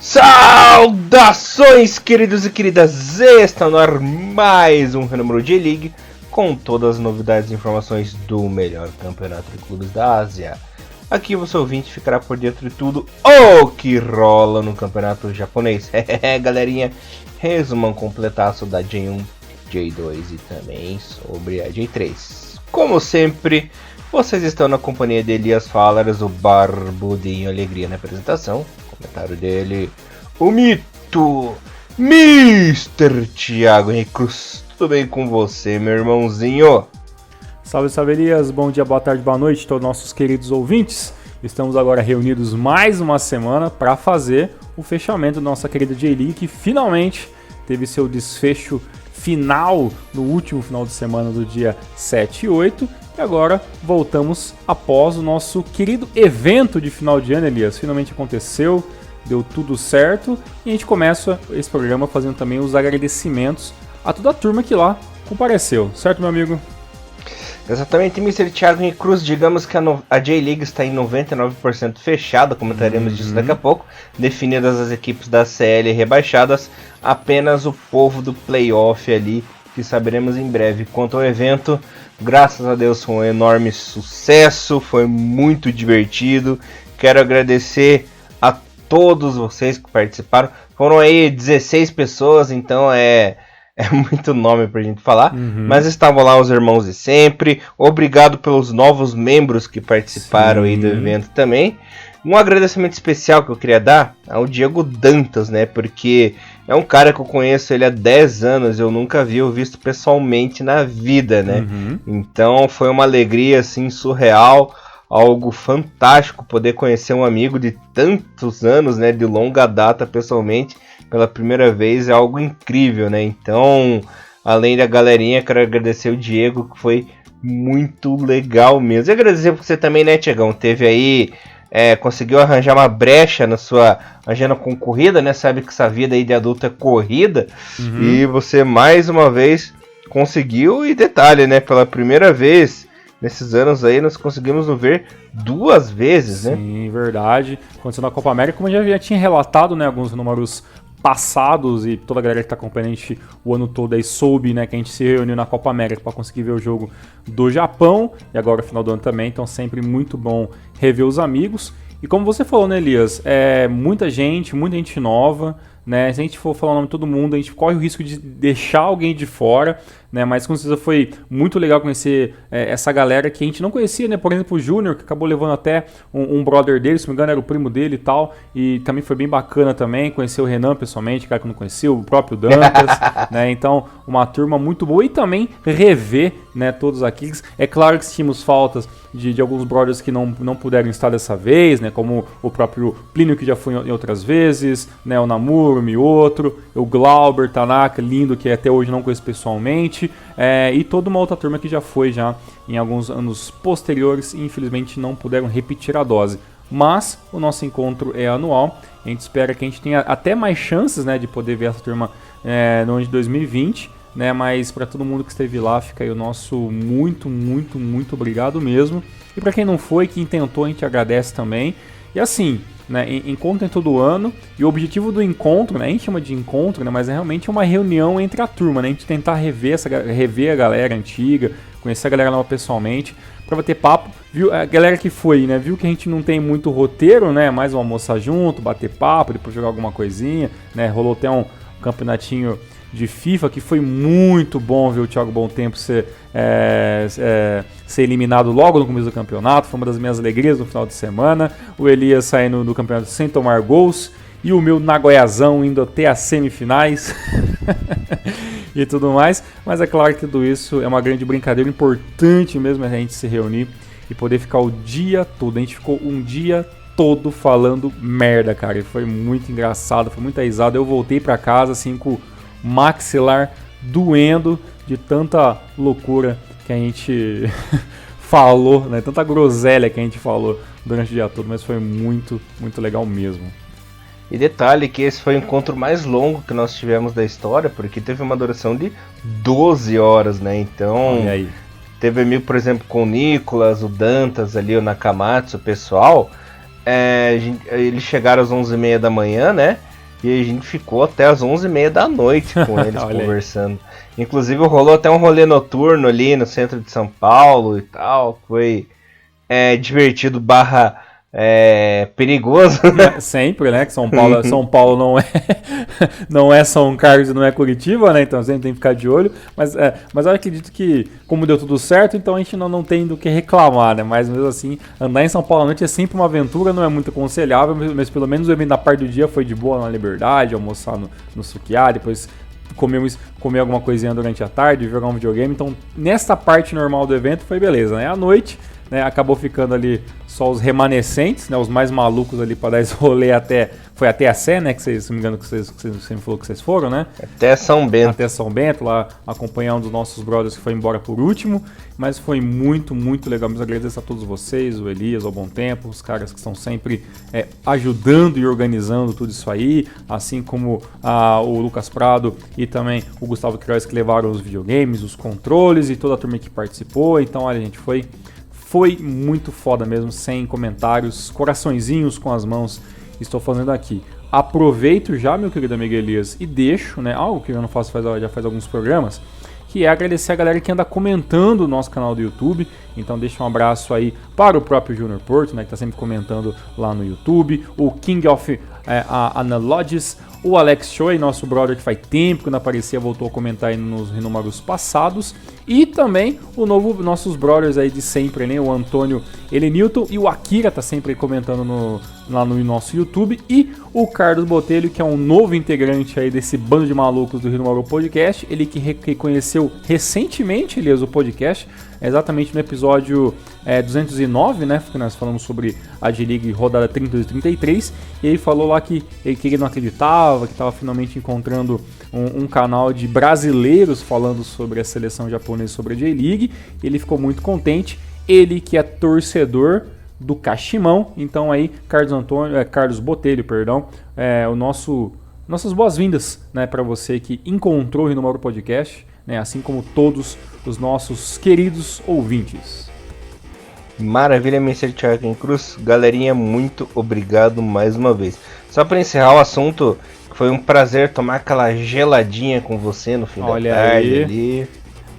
Saudações, queridos e queridas! Está no ar mais um Renúmero J-League com todas as novidades e informações do melhor campeonato de clubes da Ásia. Aqui você ouvinte ficará por dentro de tudo o que rola no campeonato japonês. Galerinha, resumão completaço da J1, J2 e também sobre a J3. Como sempre, vocês estão na companhia de Elias Falaras, o Barbudinho Alegria na apresentação. Comentário dele, o mito, Mr. Thiago Henrique Cruz. Tudo bem com você, meu irmãozinho? Salve, salve, Elias. Bom dia, boa tarde, boa noite a todos nossos queridos ouvintes. Estamos agora reunidos mais uma semana para fazer o fechamento da nossa querida J-League, que finalmente teve seu desfecho final no último final de semana do dia 7 e 8. E agora voltamos após o nosso querido evento de final de ano, Elias. Finalmente aconteceu, deu tudo certo. E a gente começa esse programa fazendo também os agradecimentos a toda a turma que lá compareceu. Certo, meu amigo? Exatamente, Mr. Thiago Henrique Cruz. Digamos que a J-League está em 99% fechada, comentaremos disso daqui a pouco. Definidas as equipes da CL rebaixadas, apenas o povo do playoff ali, que saberemos em breve. Quanto ao evento, graças a Deus foi um enorme sucesso, foi muito divertido. Quero agradecer a todos vocês que participaram. Foram aí 16 pessoas, então é muito nome pra gente falar, mas estavam lá os irmãos de sempre. Obrigado pelos novos membros que participaram aí do evento também. Um agradecimento especial que eu queria dar ao Diego Dantas, né? Porque é um cara que eu conheço ele há 10 anos, eu nunca vi o visto pessoalmente na vida, né? Então foi uma alegria assim surreal, algo fantástico poder conhecer um amigo de tantos anos, né? De longa data pessoalmente. Pela primeira vez é algo incrível, né? Então, além da galerinha, quero agradecer o Diego, que foi muito legal mesmo. E agradecer por você também, né, Tiagão? Teve aí, conseguiu arranjar uma brecha na sua agenda concorrida, né? Sabe que essa vida aí de adulto é corrida. E você, mais uma vez, conseguiu. E detalhe, né? Pela primeira vez nesses anos aí, nós conseguimos nos ver 2 vezes, né? Sim, verdade. Aconteceu na Copa América, como eu já tinha relatado, né? Alguns números passados, e toda a galera que está acompanhando a gente o ano todo aí soube, né, que a gente se reuniu na Copa América para conseguir ver o jogo do Japão, e agora no final do ano também, então sempre muito bom rever os amigos. E como você falou, né, Elias, muita gente nova, né, se a gente for falar o nome de todo mundo, a gente corre o risco de deixar alguém de fora, né, mas com certeza foi muito legal conhecer essa galera que a gente não conhecia, né, por exemplo o Júnior, que acabou levando até um brother dele, se não me engano era o primo dele e tal, e também foi bem bacana também, conhecer o Renan pessoalmente, cara que eu não conhecia, o próprio Dantas, né, então uma turma muito boa, e também rever, né, todos aqueles. É claro que sentimos faltas de alguns brothers que não puderam estar dessa vez, né, como o próprio Plínio, que já foi em outras vezes, né, o Namuro, o Miotro, o Glauber, Tanaka, lindo, que até hoje não conheço pessoalmente, e toda uma outra turma que já foi já em alguns anos posteriores e infelizmente não puderam repetir a dose. Mas o nosso encontro é anual, a gente espera que a gente tenha até mais chances, né, de poder ver essa turma no ano de 2020, né, mas para todo mundo que esteve lá, fica aí o nosso muito obrigado mesmo. E para quem não foi, quem tentou, a gente agradece também. E assim, né, encontro em todo ano, e o objetivo do encontro, né, a gente chama de encontro, né, mas é realmente uma reunião entre a turma, né, a gente tentar rever a galera antiga, conhecer a galera nova pessoalmente, para bater papo. Viu, a galera que foi, né, viu que a gente não tem muito roteiro, né, mais um almoçar junto, bater papo, depois jogar alguma coisinha, né, rolou até um campeonatinho de FIFA, que foi muito bom ver o Thiago Bom Tempo ser eliminado logo no começo do campeonato. Foi uma das minhas alegrias no final de semana. O Elias saindo do campeonato sem tomar gols, e o meu Nagoyazão indo até as semifinais e tudo mais. Mas é claro que tudo isso é uma grande brincadeira, importante mesmo a gente se reunir e poder ficar o dia todo. A gente ficou um dia todo falando merda, cara, e foi muito engraçado, foi muita risada. Eu voltei pra casa assim com maxilar doendo de tanta loucura que a gente falou, né? Tanta groselha que a gente falou durante o dia todo, mas foi muito legal mesmo. E detalhe que esse foi o encontro mais longo que nós tivemos da história, porque teve uma duração de 12 horas, né? Então, olha aí. Teve amigo, por exemplo, com o Nicolas, o Dantas ali, o Nakamatsu, o pessoal. Eles chegaram às 11h30 da manhã, né? E a gente ficou até as 11h30 da noite com eles Olha aí. conversando. Inclusive rolou até um rolê noturno ali no centro de São Paulo e tal. Foi divertido barra perigoso. Sempre, né? Que São Paulo não é São Carlos e não é Curitiba, né? Então sempre tem que ficar de olho. Mas eu acredito que, como deu tudo certo, então a gente não tem do que reclamar, né? Mas mesmo assim, andar em São Paulo à noite é sempre uma aventura, não é muito aconselhável, mas pelo menos o evento da parte do dia foi de boa na Liberdade, almoçar no Sukiá, depois comer alguma coisinha durante a tarde, jogar um videogame. Então, nesta parte normal do evento foi beleza, né? À noite, né, acabou ficando ali só os remanescentes, né, os mais malucos ali para dar esse rolê foi até a Sé, né, que vocês, se não me engano, você me falou que vocês foram, né? Até São Bento. Até São Bento, lá acompanhar um dos nossos brothers que foi embora por último, mas foi muito, muito legal. Mas agradeço a todos vocês, o Elias, ao Bom Tempo, os caras que estão sempre ajudando e organizando tudo isso aí, assim como o Lucas Prado e também o Gustavo Queiroz, que levaram os videogames, os controles e toda a turma que participou. Então, olha, gente, foi muito foda mesmo, sem comentários, coraçõezinhos com as mãos, estou fazendo aqui. Aproveito já, meu querido amigo Elias, e deixo, né, algo que eu não faço já faz alguns programas, que é agradecer a galera que anda comentando o nosso canal do YouTube. Então deixa um abraço aí para o próprio Junior Porto, né, que está sempre comentando lá no YouTube, o King of Analogies, o Alex Choi, nosso brother que faz tempo que não aparecia, voltou a comentar aí nos números passados, e também nossos brothers aí de sempre, né, o Antônio Elenilton e o Akira tá sempre comentando lá no nosso YouTube, e o Carlos Botelho, que é um novo integrante aí desse bando de malucos do Rio Podcast, ele que reconheceu recentemente, Elias, o podcast, exatamente no episódio 209, né, que nós falamos sobre a J-League rodada 30 e 33, e ele falou lá que ele não acreditava, que estava finalmente encontrando um canal de brasileiros falando sobre a seleção japonesa, sobre a J-League. Ele ficou muito contente, ele que é torcedor do Cachimão. Então aí, Carlos Botelho, perdão, nossas boas-vindas, né, para você que encontrou o Rio Podcast, né, assim como todos os nossos queridos ouvintes. Maravilha, Mr. Thiago Cruz. Galerinha, muito obrigado mais uma vez. Só para encerrar o assunto, foi um prazer tomar aquela geladinha com você no fim da tarde aí. Ali.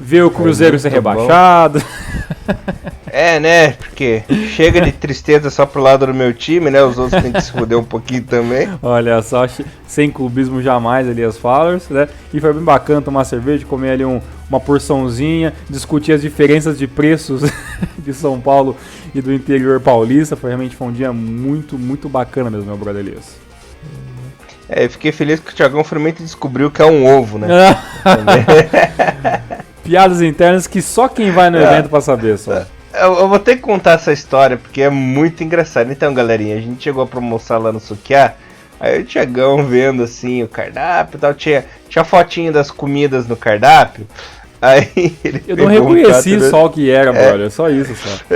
Ver o Cruzeiro ser rebaixado. Né? Porque chega de tristeza só pro lado do meu time, né? Os outros têm que se fuder um pouquinho também. Olha só, sem clubismo jamais ali as Fallers, né? E foi bem bacana tomar cerveja, comer ali uma porçãozinha, discutir as diferenças de preços de São Paulo e do interior paulista. Foi um dia muito, muito bacana mesmo, meu brother Elias. Eu fiquei feliz que o Thiagão finalmente descobriu que é um ovo, né? Piadas internas que só quem vai no evento pra saber, só. Eu vou ter que contar essa história porque é muito engraçado. Então, galerinha, a gente chegou pra almoçar lá no Sukiá. Aí o Thiagão vendo assim o cardápio e tal, tinha fotinho das comidas no cardápio. Aí ele Eu não reconheci só o que era, brother, só isso só.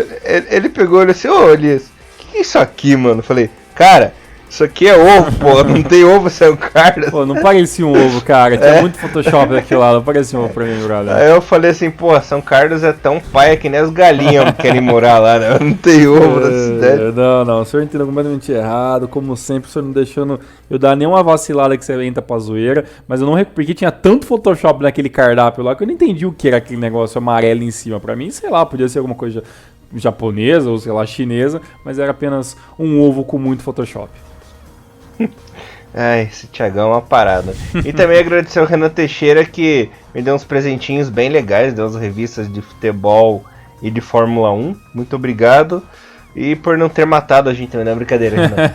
Ele pegou e olhou assim: ô Elias, o que é isso aqui, mano? Eu falei, cara, isso aqui é ovo, pô, não tem ovo, isso é um carne. Pô, não parecia um ovo, cara, tinha muito Photoshop aqui lá, não parecia um ovo pra mim, brother. Aí eu falei assim, pô, São Carlos é tão paia que nem as galinhas querem morar lá, né? Não tem ovo na cidade. Não, o senhor entendeu completamente errado, como sempre, o senhor não deixando eu dar nenhuma vacilada que você entra pra zoeira, mas eu não porque tinha tanto Photoshop naquele cardápio lá que eu não entendi o que era aquele negócio amarelo em cima. Pra mim, sei lá, podia ser alguma coisa japonesa ou sei lá, chinesa, mas era apenas um ovo com muito Photoshop. Esse Thiagão é uma parada. E também agradecer ao Renan Teixeira, que me deu uns presentinhos bem legais, deu umas revistas de futebol e de Fórmula 1. Muito obrigado. E por não ter matado a gente também, não é brincadeira, Renan.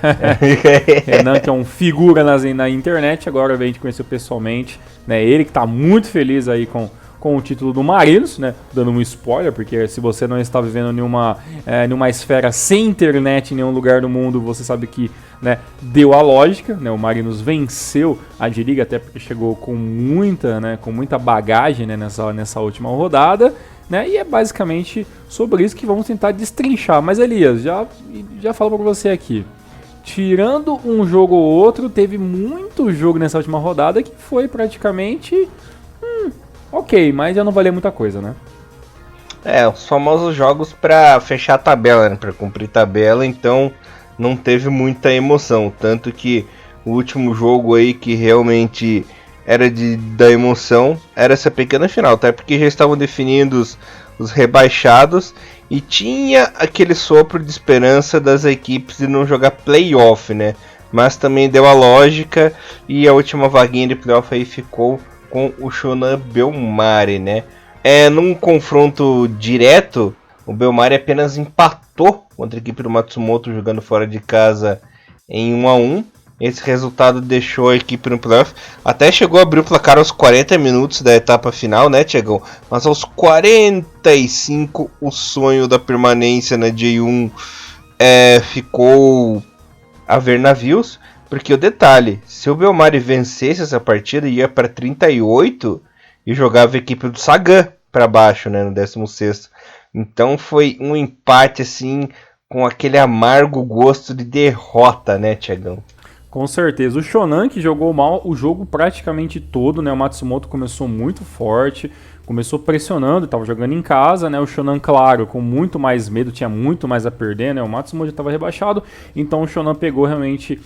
Renan, que é um figura na internet, agora a gente conheceu pessoalmente, né? Ele que tá muito feliz aí com o título do Marinos, né? Dando um spoiler, porque se você não está vivendo numa esfera sem internet em nenhum lugar do mundo, você sabe que, né, deu a lógica, né? O Marinos venceu a J-League, até porque chegou com muita bagagem, né, nessa última rodada, né? E é basicamente sobre isso que vamos tentar destrinchar. Mas Elias, já falo para você aqui. Tirando um jogo ou outro, teve muito jogo nessa última rodada que foi praticamente ok, mas já não valia muita coisa, né? Os famosos jogos pra fechar a tabela, né? Pra cumprir tabela, então não teve muita emoção. Tanto que o último jogo aí que realmente era da emoção, era essa pequena final, até porque já estavam definindo os rebaixados e tinha aquele sopro de esperança das equipes de não jogar playoff, né? Mas também deu a lógica e a última vaguinha de playoff aí ficou com o Shonan Bellmare, né? Num confronto direto, o Bellmare apenas empatou contra a equipe do Matsumoto jogando fora de casa em 1-1. Esse resultado deixou a equipe no playoff. Até chegou a abrir o placar aos 40 minutos da etapa final, né, Thiagão? Mas aos 45 o sonho da permanência na J1 ficou a ver navios. Porque o detalhe, se o Bellmare vencesse essa partida, ia para 38 e jogava a equipe do Sagan para baixo, né, no 16º. Então foi um empate assim com aquele amargo gosto de derrota, né, Thiagão? Com certeza. O Shonan, que jogou mal o jogo praticamente todo, né? O Matsumoto começou muito forte, começou pressionando, estava jogando em casa, né? O Shonan, claro, com muito mais medo, tinha muito mais a perder, né? O Matsumoto já estava rebaixado, então o Shonan pegou realmente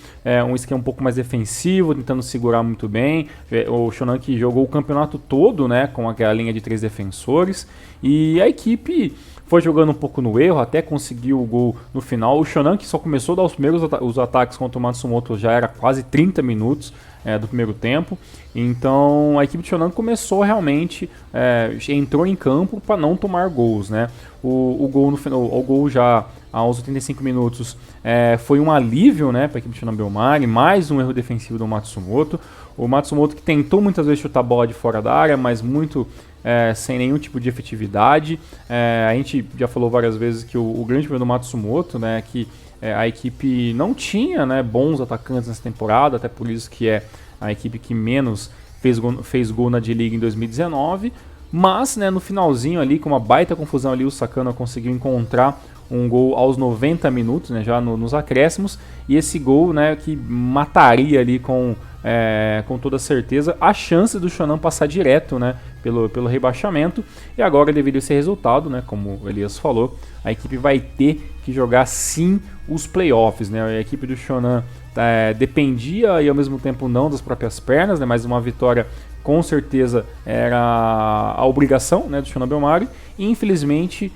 um esquema um pouco mais defensivo, tentando segurar muito bem. O Shonan que jogou o campeonato todo, né? Com aquela linha de 3 defensores, e a equipe foi jogando um pouco no erro, até conseguiu o gol no final. O Shonan, que só começou a dar os primeiros os ataques contra o Matsumoto, já era quase 30 minutos do primeiro tempo. Então a equipe de Shonan começou realmente, entrou em campo para não tomar gols, né? O gol no final, o gol já aos 85 minutos foi um alívio, né, para a equipe de Shonan Bellmare, mais um erro defensivo do Matsumoto. O Matsumoto que tentou muitas vezes chutar a bola de fora da área, mas muito sem nenhum tipo de efetividade. A gente já falou várias vezes que o grande problema do Matsumoto, né, é que a equipe não tinha, né, bons atacantes nessa temporada, até por isso que é a equipe que menos fez gol na D-League em 2019, mas, né, no finalzinho ali, com uma baita confusão ali, o Sakana conseguiu encontrar um gol aos 90 minutos, né, já nos acréscimos, e esse gol, né, que mataria ali com toda certeza a chance do Shonan passar direto, né, pelo rebaixamento. E agora, devido a esse resultado, né, como o Elias falou, a equipe vai ter que jogar sim os playoffs, né? A equipe do Shonan dependia e ao mesmo tempo não das próprias pernas, né, mas uma vitória com certeza era a obrigação, né, do Shonan Bellmare, e infelizmente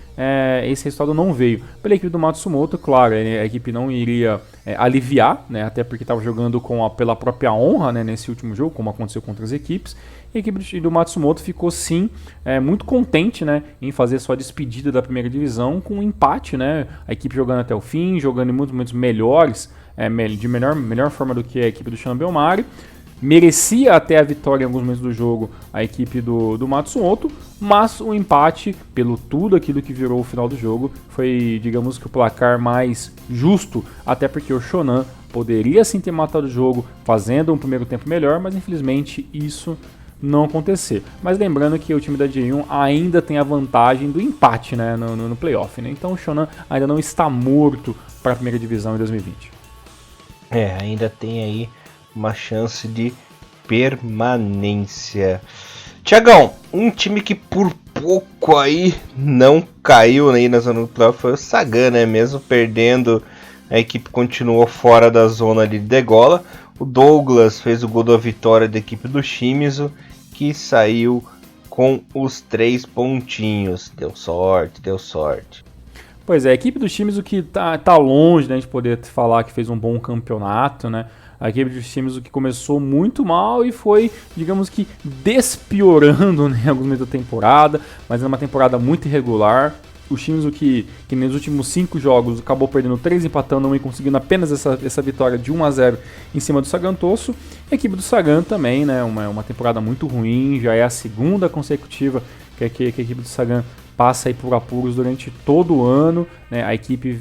esse resultado não veio. Pela equipe do Matsumoto, claro, a equipe não iria aliviar, né, até porque estava jogando pela própria honra, né, nesse último jogo, como aconteceu com outras equipes. E a equipe do Matsumoto ficou sim muito contente, né, em fazer sua despedida da primeira divisão com um empate, né, a equipe jogando até o fim, jogando em muitos momentos melhores, de melhor forma do que a equipe do Shonan Bellmare. Merecia até a vitória em alguns momentos do jogo a equipe do Matsumoto, mas o empate, pelo tudo aquilo que virou o final do jogo, foi, digamos que, o placar mais justo, até porque o Shonan poderia sim ter matado o jogo fazendo um primeiro tempo melhor, mas infelizmente isso não aconteceu. Mas lembrando que o time da J1 ainda tem a vantagem do empate, né, no playoff, né? Então o Shonan ainda não está morto para a primeira divisão em 2020. Ainda tem aí uma chance de permanência. Tiagão, um time que por pouco aí não caiu aí na zona do playoff foi o Sagan, né? Mesmo perdendo, a equipe continuou fora da zona de degola. O Douglas fez o gol da vitória da equipe do Shimizu, que saiu com os 3 pontinhos. Deu sorte. Pois é, a equipe do Shimizu que tá longe, né, de poder falar que fez um bom campeonato, né? A equipe do Shimizu que começou muito mal e foi, digamos que, despiorando, né, em alguns momentos da temporada, mas é uma temporada muito irregular. O Shimizu que nos últimos 5 jogos acabou perdendo 3, empatando 1 e conseguindo apenas essa vitória de 1-0 em cima do Sagan Tosso. A equipe do Sagan também, né, uma temporada muito ruim, já é a segunda consecutiva que a equipe do Sagan passa aí por apuros durante todo o ano, né? A equipe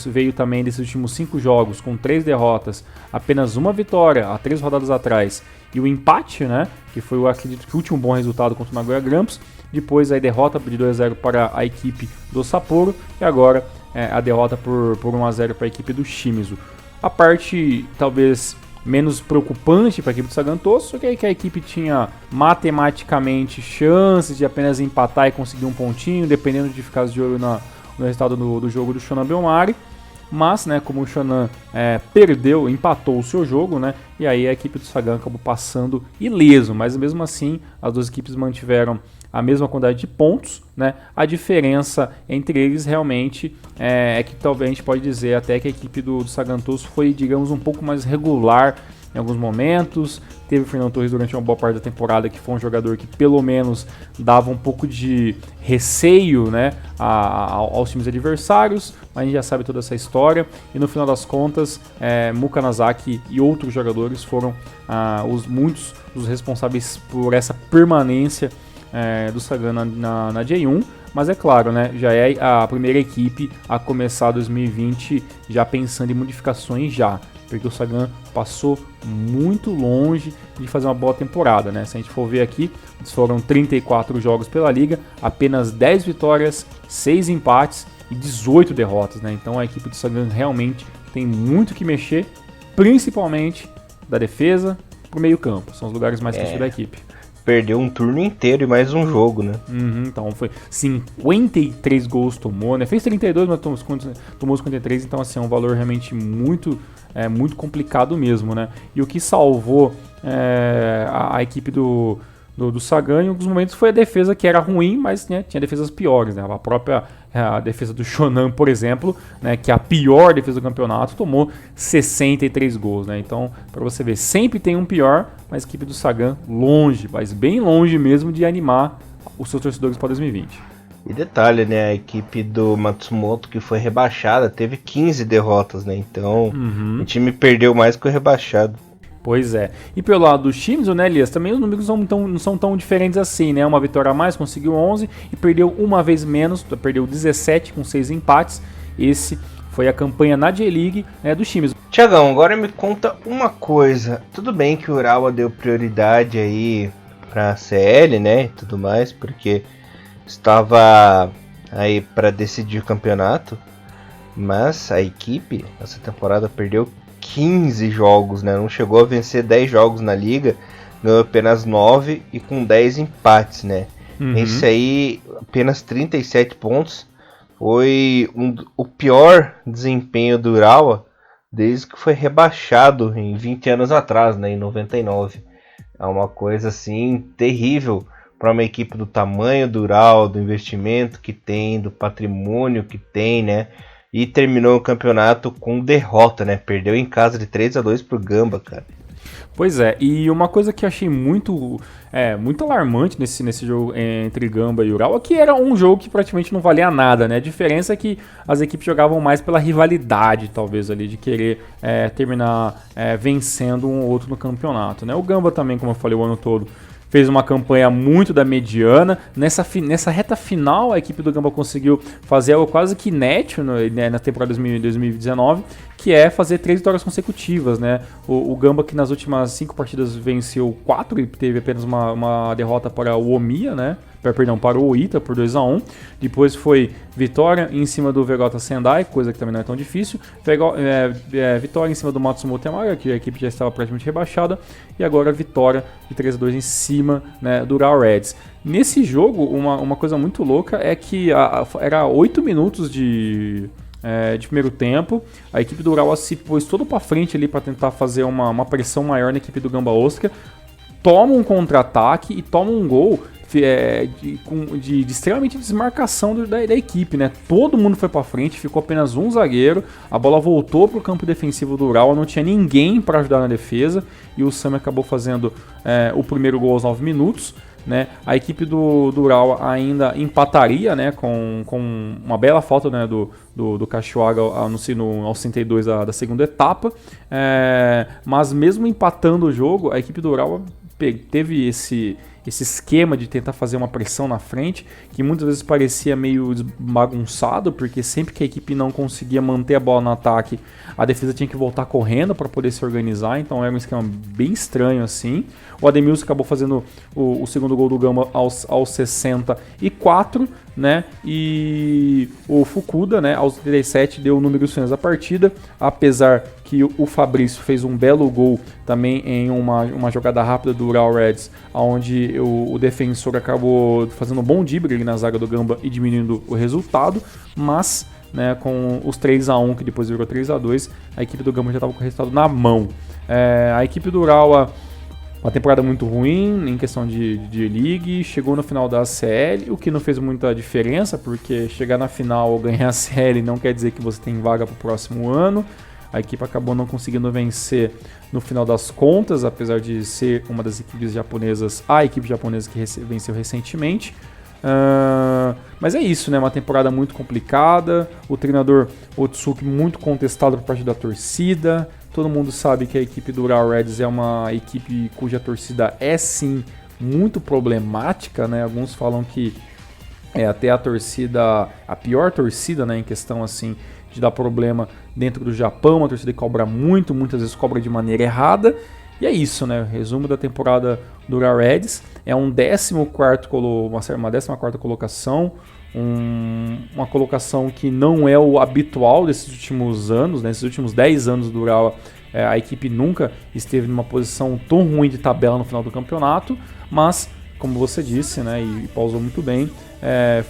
veio também desses últimos 5 jogos com 3 derrotas, apenas uma vitória há 3 rodadas atrás e o empate, né? Que foi, eu acredito, que o último bom resultado contra o Nagoya Grampus. Depois a derrota de 2-0 para a equipe do Sapporo e agora a derrota por 1-0 para a equipe do Shimizu. A parte talvez menos preocupante para a equipe do Sagan Tosso, que a equipe tinha matematicamente chances de apenas empatar e conseguir um pontinho, dependendo de ficar de olho no resultado do jogo do Shonan Bellmare. mas, né, como o Shonan empatou o seu jogo, né, e aí a equipe do Sagan acabou passando ileso, mas mesmo assim as duas equipes mantiveram a mesma quantidade de pontos, né? A diferença entre eles realmente é que talvez a gente pode dizer até que a equipe do Sagantoso foi, digamos, um pouco mais regular em alguns momentos. Teve o Fernando Torres durante uma boa parte da temporada, que foi um jogador que pelo menos dava um pouco de receio, né, aos times adversários, mas a gente já sabe toda essa história. E no final das contas, Muka Nasaki e outros jogadores foram muitos dos responsáveis por essa permanência do Sagan na J1, mas é claro, né, já é a primeira equipe a começar 2020 já pensando em modificações já, porque o Sagan passou muito longe de fazer uma boa temporada, né? Se a gente for ver aqui, foram 34 jogos pela liga, apenas 10 vitórias, 6 empates e 18 derrotas, né? Então a equipe do Sagan realmente tem muito que mexer, principalmente da defesa pro meio campo, são os lugares mais quentes da equipe. Perdeu um turno inteiro e mais um jogo, né? Então foi 53 gols tomou, né? Fez 32, mas tomou 53, então assim, é um valor realmente muito complicado mesmo, né? E o que salvou a equipe do Sagan em alguns momentos foi a defesa, que era ruim, mas, né, tinha defesas piores, né? A defesa do Shonan, por exemplo, né, que é a pior defesa do campeonato, tomou 63 gols, né? Então, para você ver, sempre tem um pior, mas a equipe do Sagan longe, mas bem longe mesmo de animar os seus torcedores para 2020. E detalhe, né, a equipe do Matsumoto, que foi rebaixada, teve 15 derrotas, né? Então, o time perdeu mais que o rebaixado. Pois é. E pelo lado dos times, né, Elias, também os números não são tão diferentes assim, né? Uma vitória a mais, conseguiu 11 e perdeu uma vez menos, perdeu 17 com 6 empates. Esse foi a campanha na J-League, né, dos times. Tiagão, agora me conta uma coisa. Tudo bem que o Urawa deu prioridade aí pra CL, né, e tudo mais, porque estava aí para decidir o campeonato, mas a equipe essa temporada perdeu 15 jogos, né? Não chegou a vencer 10 jogos na liga, ganhou apenas 9 e com 10 empates, né? Esse aí, apenas 37 pontos, foi o pior desempenho do Urawa desde que foi rebaixado em 20 anos atrás, né? Em 99. É uma coisa assim terrível para uma equipe do tamanho do Urawa, do investimento que tem, do patrimônio que tem, né? E terminou o campeonato com derrota, né? Perdeu em casa de 3-2 pro Gamba, cara. Pois é, e uma coisa que eu achei muito alarmante nesse jogo entre Gamba e Urawa, que era um jogo que praticamente não valia nada, né? A diferença é que as equipes jogavam mais pela rivalidade, talvez, ali, de querer terminar vencendo um ou outro no campeonato, né? O Gamba também, como eu falei, o ano todo fez uma campanha muito da mediana. Nessa reta final, a equipe do Gamba conseguiu fazer algo quase que inédito, né, na temporada 2019, que é fazer 3 vitórias consecutivas, né? O Gamba, que nas últimas 5 partidas venceu 4 e teve apenas uma derrota para o Omiya, né? Para o Oita por 2-1. Depois foi vitória em cima do Vegeta Sendai, coisa que também não é tão difícil. Vitória em cima do Matsumoto Yamaga, que a equipe já estava praticamente rebaixada. E agora vitória de 3-2 em cima, né, do Urawa Reds. Nesse jogo, uma coisa muito louca é que era 8 minutos de primeiro tempo. A equipe do Urawa se pôs todo para frente ali para tentar fazer uma pressão maior na equipe do Gamba Osaka. Toma um contra-ataque e toma um gol de extremamente desmarcação da equipe, né? Todo mundo foi para frente, ficou apenas um zagueiro, a bola voltou para o campo defensivo do Urawa, não tinha ninguém para ajudar na defesa e o Sami acabou fazendo o primeiro gol aos 9 minutos. Né? A equipe do Urawa ainda empataria, né, com uma bela falta, né, do Kashiwagi aos 62 da segunda etapa, mas mesmo empatando o jogo, a equipe do Urawa teve esse esquema de tentar fazer uma pressão na frente, que muitas vezes parecia meio bagunçado, porque sempre que a equipe não conseguia manter a bola no ataque, a defesa tinha que voltar correndo para poder se organizar, então era um esquema bem estranho assim. O Ademilson acabou fazendo o segundo gol do Gamba aos 64, né? E o Fukuda, né, aos 37, deu números finais da partida, apesar que o Fabrício fez um belo gol também em uma jogada rápida do Urawa Reds, onde o defensor acabou fazendo um bom drible na zaga do Gamba e diminuindo o resultado, mas né, com os 3-1, que depois virou 3-2, a equipe do Gama já estava com o resultado na mão. A equipe do Urawa, uma temporada muito ruim em questão de League, chegou no final da CL, o que não fez muita diferença, porque chegar na final ou ganhar a CL não quer dizer que você tem vaga para o próximo ano. A equipe acabou não conseguindo vencer no final das contas, apesar de ser uma das equipes japonesas, a equipe japonesa que venceu recentemente. Mas é isso, né? Uma temporada muito complicada, o treinador Otsuki muito contestado por parte da torcida. Todo mundo sabe que a equipe do Urawa Reds é uma equipe cuja torcida é sim muito problemática, né? Alguns falam que é até a torcida, a pior torcida, né, em questão assim de dar problema dentro do Japão, uma torcida que cobra muito, muitas vezes cobra de maneira errada. E é isso, né? Resumo da temporada do Urawa Reds é uma 14ª colocação, uma colocação que não é o habitual desses últimos anos, né? Nesses últimos 10 anos do Urawa, a equipe nunca esteve numa posição tão ruim de tabela no final do campeonato, mas, como você disse, né, e pausou muito bem,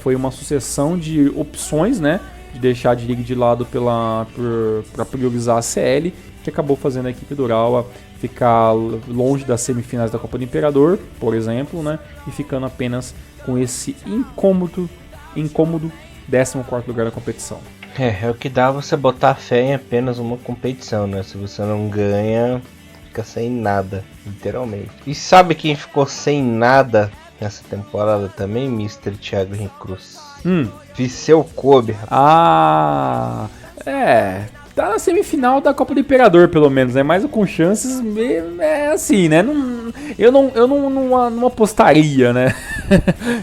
foi uma sucessão de opções, né, de deixar a D-League de lado para priorizar a CL, que acabou fazendo a equipe do Urawa ficar longe das semifinais da Copa do Imperador, por exemplo, né, e ficando apenas com esse incômodo 14º lugar da competição. É o que dá você botar fé em apenas uma competição, né? Se você não ganha, fica sem nada, literalmente. E sabe quem ficou sem nada nessa temporada também? Mr. Thiago Henrique Cruz. Viseu Kobe, rapaz. Tá na semifinal da Copa do Imperador, pelo menos, né? Mas com chances, assim, né? Eu não apostaria, né?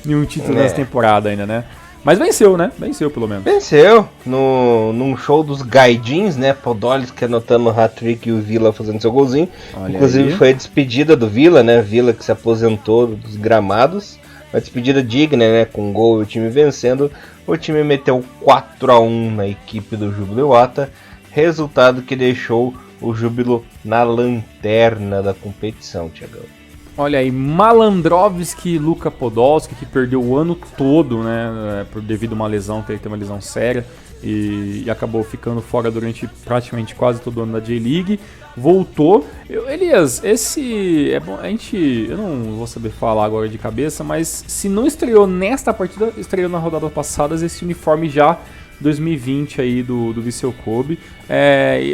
em um título nessa temporada ainda, né? Mas venceu, né? Venceu, pelo menos. Venceu num show dos Gaidins, né? Podolski anotando o hat-trick e o Vila fazendo seu golzinho. Olha Inclusive aí. foi a despedida do Vila, né? Vila que se aposentou dos gramados. Uma despedida digna, né? Com um gol e o time vencendo. O time meteu 4-1 na equipe do Júbilo Iwata. Resultado que deixou o Júbilo na lanterna da competição, Thiagão. Olha aí, Malandrovski e Luka Podolski, que perdeu o ano todo, né, devido a uma lesão, ele teve uma lesão séria e acabou ficando fora durante praticamente quase todo o ano da J-League. Voltou. Elias, esse é bom, eu não vou saber falar agora de cabeça, mas se não estreou nesta partida, estreou na rodada passada esse uniforme já 2020 aí do Viseu Kobe.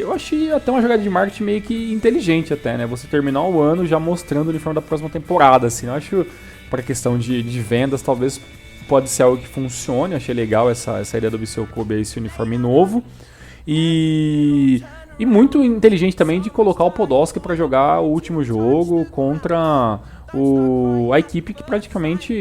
Eu achei até uma jogada de marketing meio que inteligente até, né? Você terminar o ano já mostrando o uniforme da próxima temporada, assim. Eu acho, para questão de vendas, talvez pode ser algo que funcione. Eu achei legal essa ideia do Viseu Kobe, esse uniforme novo. E muito inteligente também de colocar o Podolski para jogar o último jogo contra a equipe que praticamente,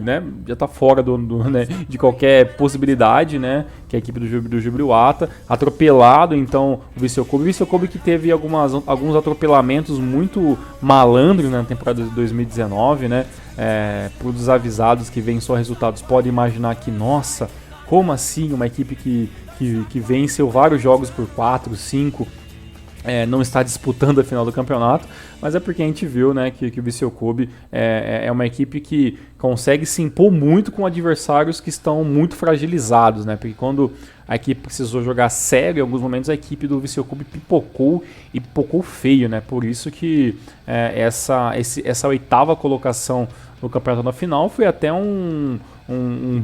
né, já está fora né, de qualquer possibilidade, né, que é a equipe do Júbilo Iwata, atropelado então o Viseu Kobe que teve alguns atropelamentos muito malandros, né, na temporada de 2019, né, para os desavisados que veem só resultados, pode imaginar que, nossa, como assim uma equipe que venceu vários jogos por 4, 5, não está disputando a final do campeonato, mas é porque a gente viu, né, que o Viseu Kobe é uma equipe que consegue se impor muito com adversários que estão muito fragilizados, né, porque quando a equipe precisou jogar sério, em alguns momentos a equipe do Viseu Kobe pipocou feio, né, por isso que essa 8ª colocação no campeonato na final foi até um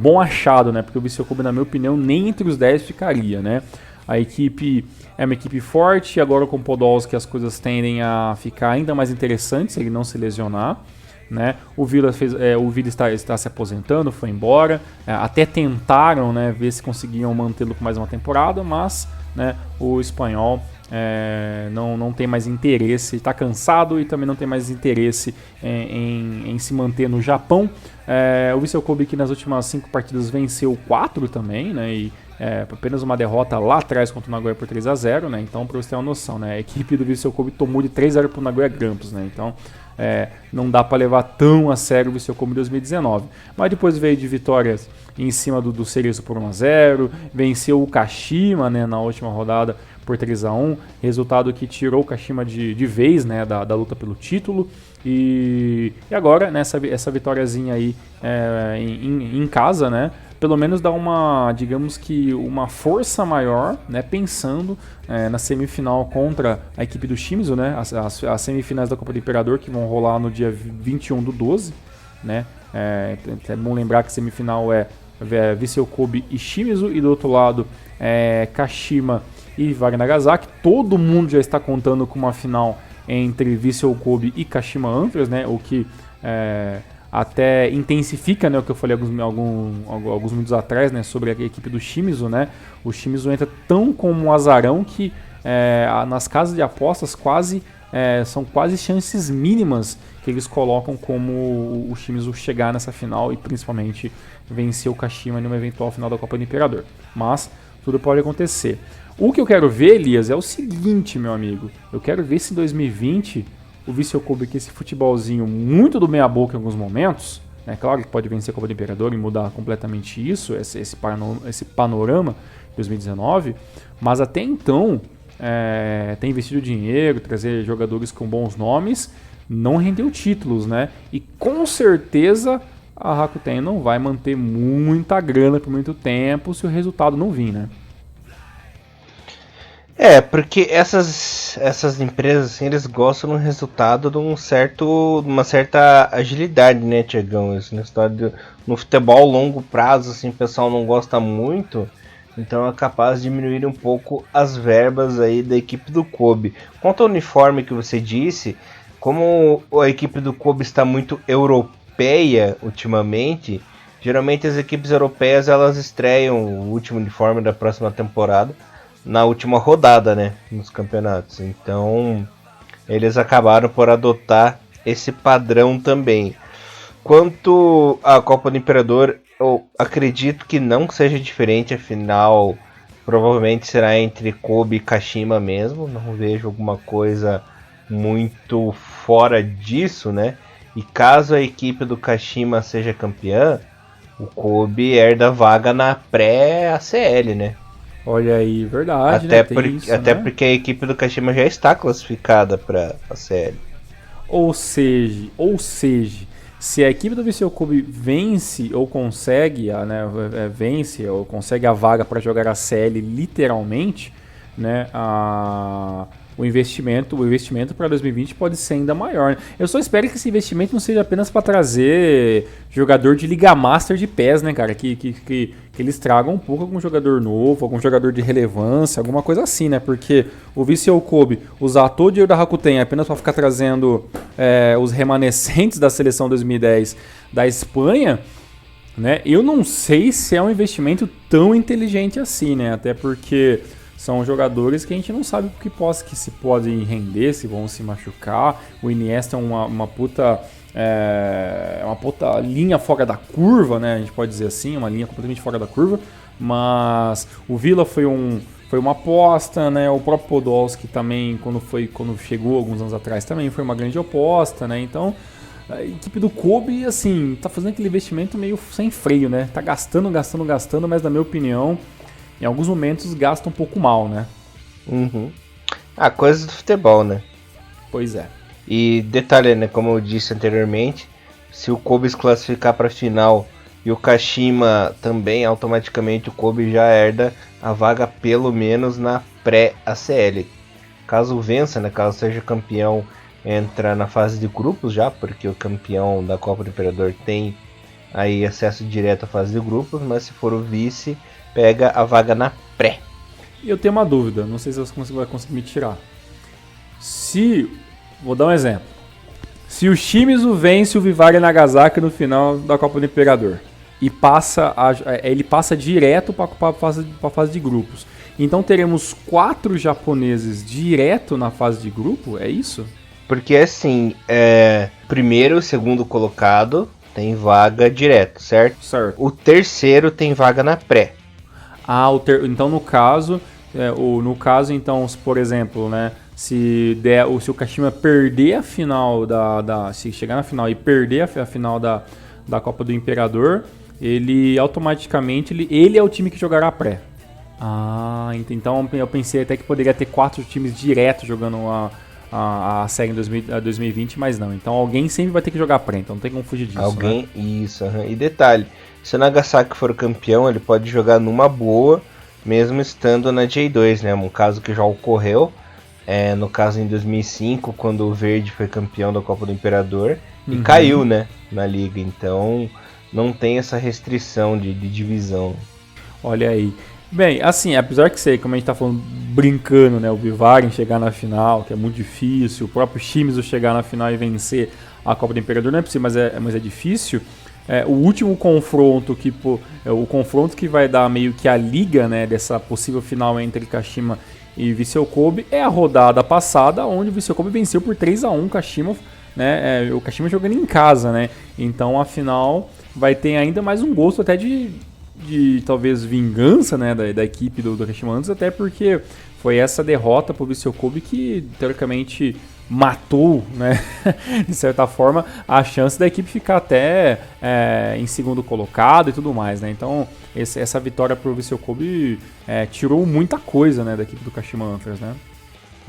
bom achado, né, porque o Viseu Kobe, na minha opinião, nem entre os 10 ficaria, né. A equipe é uma equipe forte, agora com o Podolski as coisas tendem a ficar ainda mais interessantes se ele não se lesionar, né? O Vila está se aposentando, foi embora, até tentaram, né, ver se conseguiam mantê-lo por mais uma temporada, mas, né, o espanhol não tem mais interesse, está cansado e também não tem mais interesse em se manter no Japão. O Viseu Kobe, que nas últimas 5 partidas venceu 4 também, né, e apenas uma derrota lá atrás contra o Nagoya por 3-0, né? Então, para você ter uma noção, né? A equipe do Viseu Kobe tomou de 3-0 para o Nagoya Grampus, né? Então, não dá para levar tão a sério o Viseu Kobe 2019. Mas depois veio de vitórias em cima do Cerezo por 1-0, venceu o Kashima, né, na última rodada por 3-1, resultado que tirou o Kashima de vez, né, da luta pelo título. E agora, nessa vitóriazinha aí em casa, né, pelo menos dar uma, digamos que, uma força maior, né, pensando na semifinal contra a equipe do Shimizu, né, as semifinais da Copa do Imperador, que vão rolar no dia 21/12, né, é bom lembrar que a semifinal é Vissel Kobe e Shimizu, e do outro lado Kashima e Vaga Nagasaki. Todo mundo já está contando com uma final entre Vissel Kobe e Kashima Antlers, né, o que até intensifica, né, o que eu falei alguns minutos atrás, né, sobre a equipe do Shimizu, né. O Shimizu entra tão como um azarão que nas casas de apostas são quase chances mínimas que eles colocam como o Shimizu chegar nessa final e principalmente vencer o Kashima numa eventual final da Copa do Imperador. Mas tudo pode acontecer. O que eu quero ver, Elias, é o seguinte, meu amigo. Eu quero ver se em 2020 o Vissel Kobe, que esse futebolzinho muito do meia boca em alguns momentos, né, claro que pode vencer a Copa do Imperador e mudar completamente isso, esse panorama de 2019, mas até então tem investido dinheiro, trazer jogadores com bons nomes, não rendeu títulos, né? E com certeza a Rakuten não vai manter muita grana por muito tempo se o resultado não vir, né? Porque essas empresas, assim, eles gostam do resultado de uma certa agilidade, né, Tiagão? Isso no futebol longo prazo, assim, o pessoal não gosta muito, então é capaz de diminuir um pouco as verbas aí da equipe do Kobe. Quanto ao uniforme que você disse, como a equipe do Kobe está muito europeia ultimamente, geralmente as equipes europeias elas estreiam o último uniforme da próxima temporada na última rodada, né, nos campeonatos. Então eles acabaram por adotar esse padrão também. Quanto à Copa do Imperador, eu acredito que não seja diferente, afinal provavelmente será entre Kobe e Kashima mesmo, não vejo alguma coisa muito fora disso, né? E caso a equipe do Kashima seja campeã, o Kobe herda vaga na pré-ACL, né? Olha aí, verdade, Até, né? até porque a equipe do Kashima já está classificada para a ACL. Ou seja, se a equipe do Vissel Kobe vence ou consegue, vence ou consegue a vaga para jogar a CL literalmente, né, o investimento para 2020 pode ser ainda maior, né? Eu só espero que esse investimento não seja apenas para trazer jogador de Liga Master de PES, né, cara? Que eles tragam um pouco algum jogador novo, algum jogador de relevância, alguma coisa assim, né? Porque o Vissel Kobe usar todo o dinheiro da Rakuten apenas para ficar trazendo os remanescentes da seleção 2010 da Espanha, né? Eu não sei se é um investimento tão inteligente assim, né? Até porque são jogadores que a gente não sabe que se podem render, se vão se machucar. O Iniesta é uma puta linha fora da curva, né? A gente pode dizer assim, uma linha completamente fora da curva. Mas o Villa foi uma aposta, né? O próprio Podolski também, quando chegou alguns anos atrás, também foi uma grande aposta, né? Então a equipe do Kobe, assim, tá fazendo aquele investimento meio sem freio, né? Tá gastando, mas na minha opinião, em alguns momentos gasta um pouco mal, né? Uhum. Coisas do futebol, né? Pois é. E detalhe, né? Como eu disse anteriormente, se o Kobe se classificar para a final e o Kashima também, automaticamente o Kobe já herda a vaga pelo menos na pré-ACL. Caso vença, né? Caso seja campeão, entra na fase de grupos já, porque o campeão da Copa do Imperador tem aí acesso direto à fase de grupos, mas se for o vice, pega a vaga na pré. E eu tenho uma dúvida, não sei se você vai conseguir me tirar. Vou dar um exemplo. Se o Shimizu vence o Vivari Nagasaki no final da Copa do Imperador e ele passa direto para a fase de grupos, então teremos 4 japoneses direto na fase de grupo, é isso? Porque assim, primeiro e segundo colocado tem vaga direto, certo? Certo. O terceiro tem vaga na pré. Então no caso, então, por exemplo, né, se o Kashima perder a final se chegar na final e perder a final da Copa do Imperador, ele automaticamente ele é o time que jogará a pré. Então eu pensei até que poderia ter 4 times direto jogando a série em 2020, mas não. Então alguém sempre vai ter que jogar pré, então não tem como fugir disso. Alguém, né? Isso. E detalhe, se o Nagasaki for campeão, ele pode jogar numa boa, mesmo estando na J2, né? Um caso que já ocorreu, no caso em 2005, quando o Verde foi campeão da Copa do Imperador e caiu, né, na liga. Então não tem essa restrição de divisão. Olha aí. Bem, assim, apesar que sei, como a gente tá falando, brincando, né, o Vivaren chegar na final, que é muito difícil, o próprio Shimizu chegar na final e vencer a Copa do Imperador não é possível, mas é difícil. O último confronto, o confronto que vai dar meio que a liga, né, dessa possível final entre Kashima e Vissel Kobe é a rodada passada, onde o Vissel Kobe venceu por 3-1 o Kashima, né, o Kashima jogando em casa, né, então a final vai ter ainda mais um gosto até de talvez vingança, né, da equipe do Kashima Antlers, até porque foi essa derrota pro Vissel Kobe que teoricamente matou, né, de certa forma, a chance da equipe ficar até em segundo colocado e tudo mais, né, então essa vitória pro Vissel Kobe tirou muita coisa, né, da equipe do Kashima Antlers, né.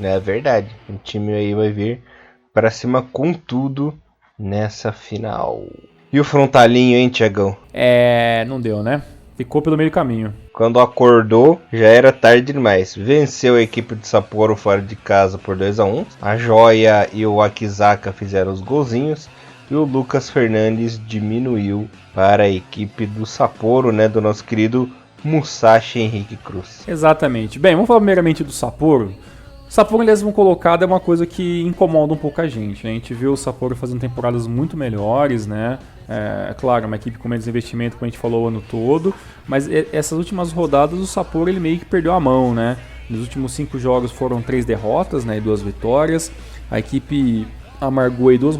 É verdade, o time aí vai vir pra cima com tudo nessa final. E o Frontalinho, hein, Thiagão? Não deu, né? Ficou pelo meio do caminho. Quando acordou, já era tarde demais. Venceu a equipe de Sapporo fora de casa por 2-1. A Joia e o Akizaka fizeram os golzinhos. E o Lucas Fernandes diminuiu para a equipe do Sapporo, né, do nosso querido Musashi Henrique Cruz. Exatamente. Bem, vamos falar primeiramente do Sapporo. Sapporo, aliás, colocado é uma coisa que incomoda um pouco a gente, né? A gente viu o Sapporo fazendo temporadas muito melhores, né? É claro, uma equipe com menos investimento, como a gente falou o ano todo, mas essas últimas rodadas o Sapporo ele meio que perdeu a mão, né? Nos últimos 5 jogos foram 3 derrotas, né, e 2 vitórias. A equipe amargou aí 2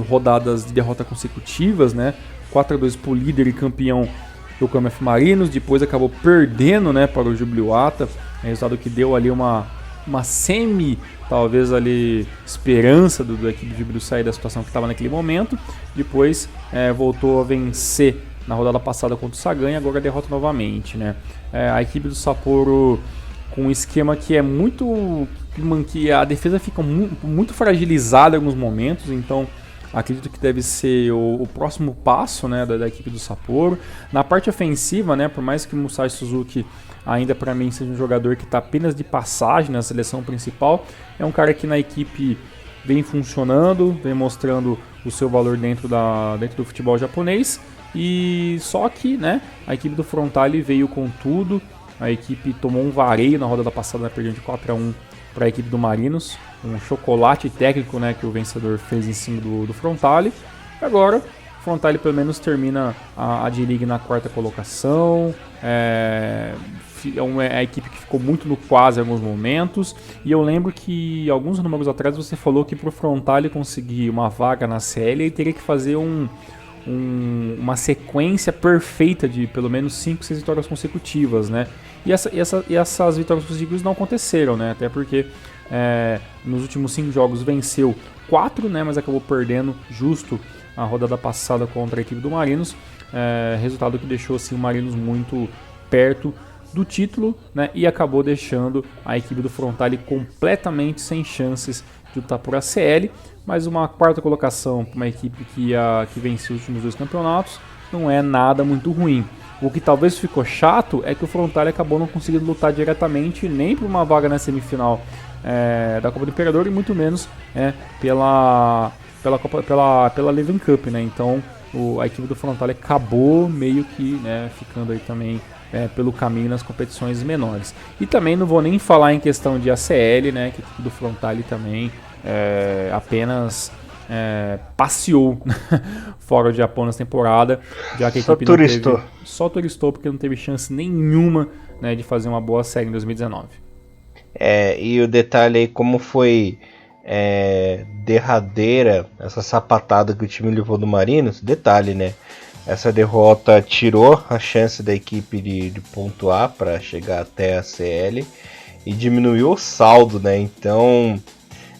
rodadas de derrota consecutivas, né? 4-2 para o líder e campeão do KMF Marinos, depois acabou perdendo, né, para o Jubiluata, resultado que deu ali uma talvez ali, esperança da equipe de Jubilu sair da situação que estava naquele momento. Depois voltou a vencer na rodada passada contra o Sagan e agora derrota novamente, né? A equipe do Sapporo com um esquema que é muito... que a defesa fica muito fragilizada em alguns momentos, então acredito que deve ser o próximo passo, né, da equipe do Sapporo. Na parte ofensiva, né, por mais que o Musashi Suzuki ainda para mim seja um jogador que está apenas de passagem na seleção principal, é um cara que na equipe vem funcionando, vem mostrando o seu valor dentro do futebol japonês, e só que, né, a equipe do Frontale veio com tudo, a equipe tomou um vareio na rodada passada, perdendo de 4-1 para a equipe do Marinos, um chocolate técnico, né, que o vencedor fez em cima do Frontale. Agora o Frontale pelo menos termina a J-League na 4ª colocação, é a equipe que ficou muito no quase em alguns momentos, e eu lembro que alguns números atrás você falou que para o Frontale conseguir uma vaga na CL ele teria que fazer uma sequência perfeita de pelo menos 5, 6 vitórias consecutivas, né? E essas vitórias consecutivas não aconteceram, né? Até porque nos últimos 5 jogos venceu 4, né? Mas acabou perdendo justo a rodada passada contra a equipe do Marinos, resultado que deixou assim, o Marinos muito perto do título, né, e acabou deixando a equipe do Frontale completamente sem chances de lutar por ACL, mas uma 4ª colocação para uma equipe que venceu os últimos 2 campeonatos não é nada muito ruim. O que talvez ficou chato é que o Frontale acabou não conseguindo lutar diretamente nem por uma vaga na semifinal da Copa do Imperador e muito menos pela Leven Cup, né? Então a equipe do Frontale acabou meio que, né, ficando aí também pelo caminho nas competições menores. E também não vou nem falar em questão de ACL, né, que a equipe do Frontale também apenas passeou fora do Japão nessa temporada, já que a equipe só turistou porque não teve chance nenhuma, né, de fazer uma boa série em 2019. E o detalhe aí, como foi derradeira essa sapatada que o time levou do Marinos, detalhe, né? Essa derrota tirou a chance da equipe de pontuar para chegar até a CL e diminuiu o saldo, né? Então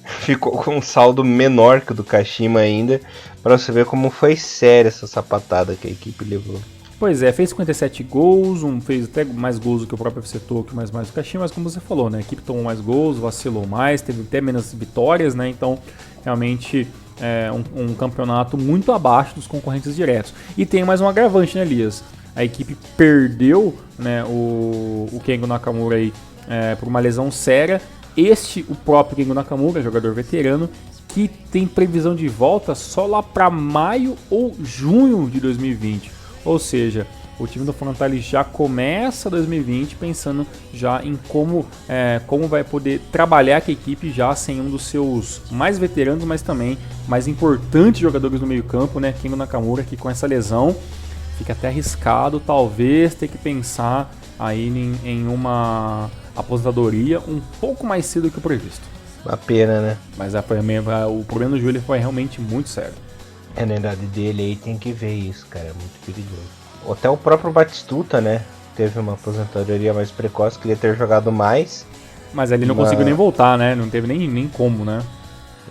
ficou com um saldo menor que o do Kashima ainda, para você ver como foi séria essa sapatada que a equipe levou. Pois é, fez 57 gols, fez até mais gols do que o próprio FC Tokyo, mais do Kashima, mas como você falou, né, a equipe tomou mais gols, vacilou mais, teve até menos vitórias, né, então realmente é um campeonato muito abaixo dos concorrentes diretos. E tem mais um agravante, né, Elias? A equipe perdeu, né, o Kengo Nakamura aí, por uma lesão séria. O próprio Kengo Nakamura, jogador veterano, que tem previsão de volta só lá para maio ou junho de 2020. Ou seja, o time do Frontale já começa 2020 pensando já em como vai poder trabalhar com a equipe já sem um dos seus mais veteranos, mas também mais importantes jogadores do meio campo, né, Kengo Nakamura, que com essa lesão fica até arriscado, talvez ter que pensar aí em uma aposentadoria um pouco mais cedo que o previsto. Uma pena, né? Mas o problema do joelho foi realmente muito sério. Na idade dele aí tem que ver isso, cara, é muito perigoso. Até o próprio Batistuta, né, teve uma aposentadoria mais precoce, queria ter jogado mais. Mas ele não conseguiu nem voltar, né, não teve nem como, né?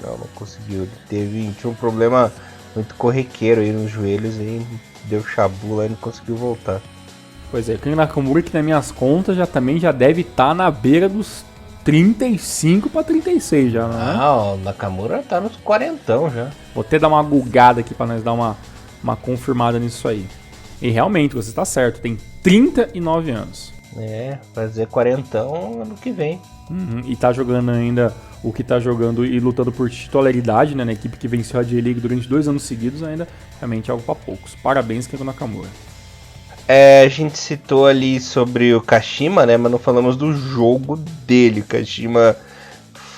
Não conseguiu, tinha um problema muito corriqueiro aí nos joelhos e deu chabu lá e não conseguiu voltar. Pois é, o Kengo Nakamura, que nas minhas contas já deve estar na beira dos 35 para 36 já, não é? O Nakamura tá nos 40 já. Vou até dar uma gulgada aqui para nós dar uma confirmada nisso aí. E realmente, você está certo, tem 39 anos. Fazer 40 ano que vem. E tá jogando ainda o que tá jogando e lutando por titularidade, né, na equipe que venceu a J-League durante 2 anos seguidos, ainda realmente é algo para poucos. Parabéns, Kengo Nakamura. A gente citou ali sobre o Kashima, né, mas não falamos do jogo dele. O Kashima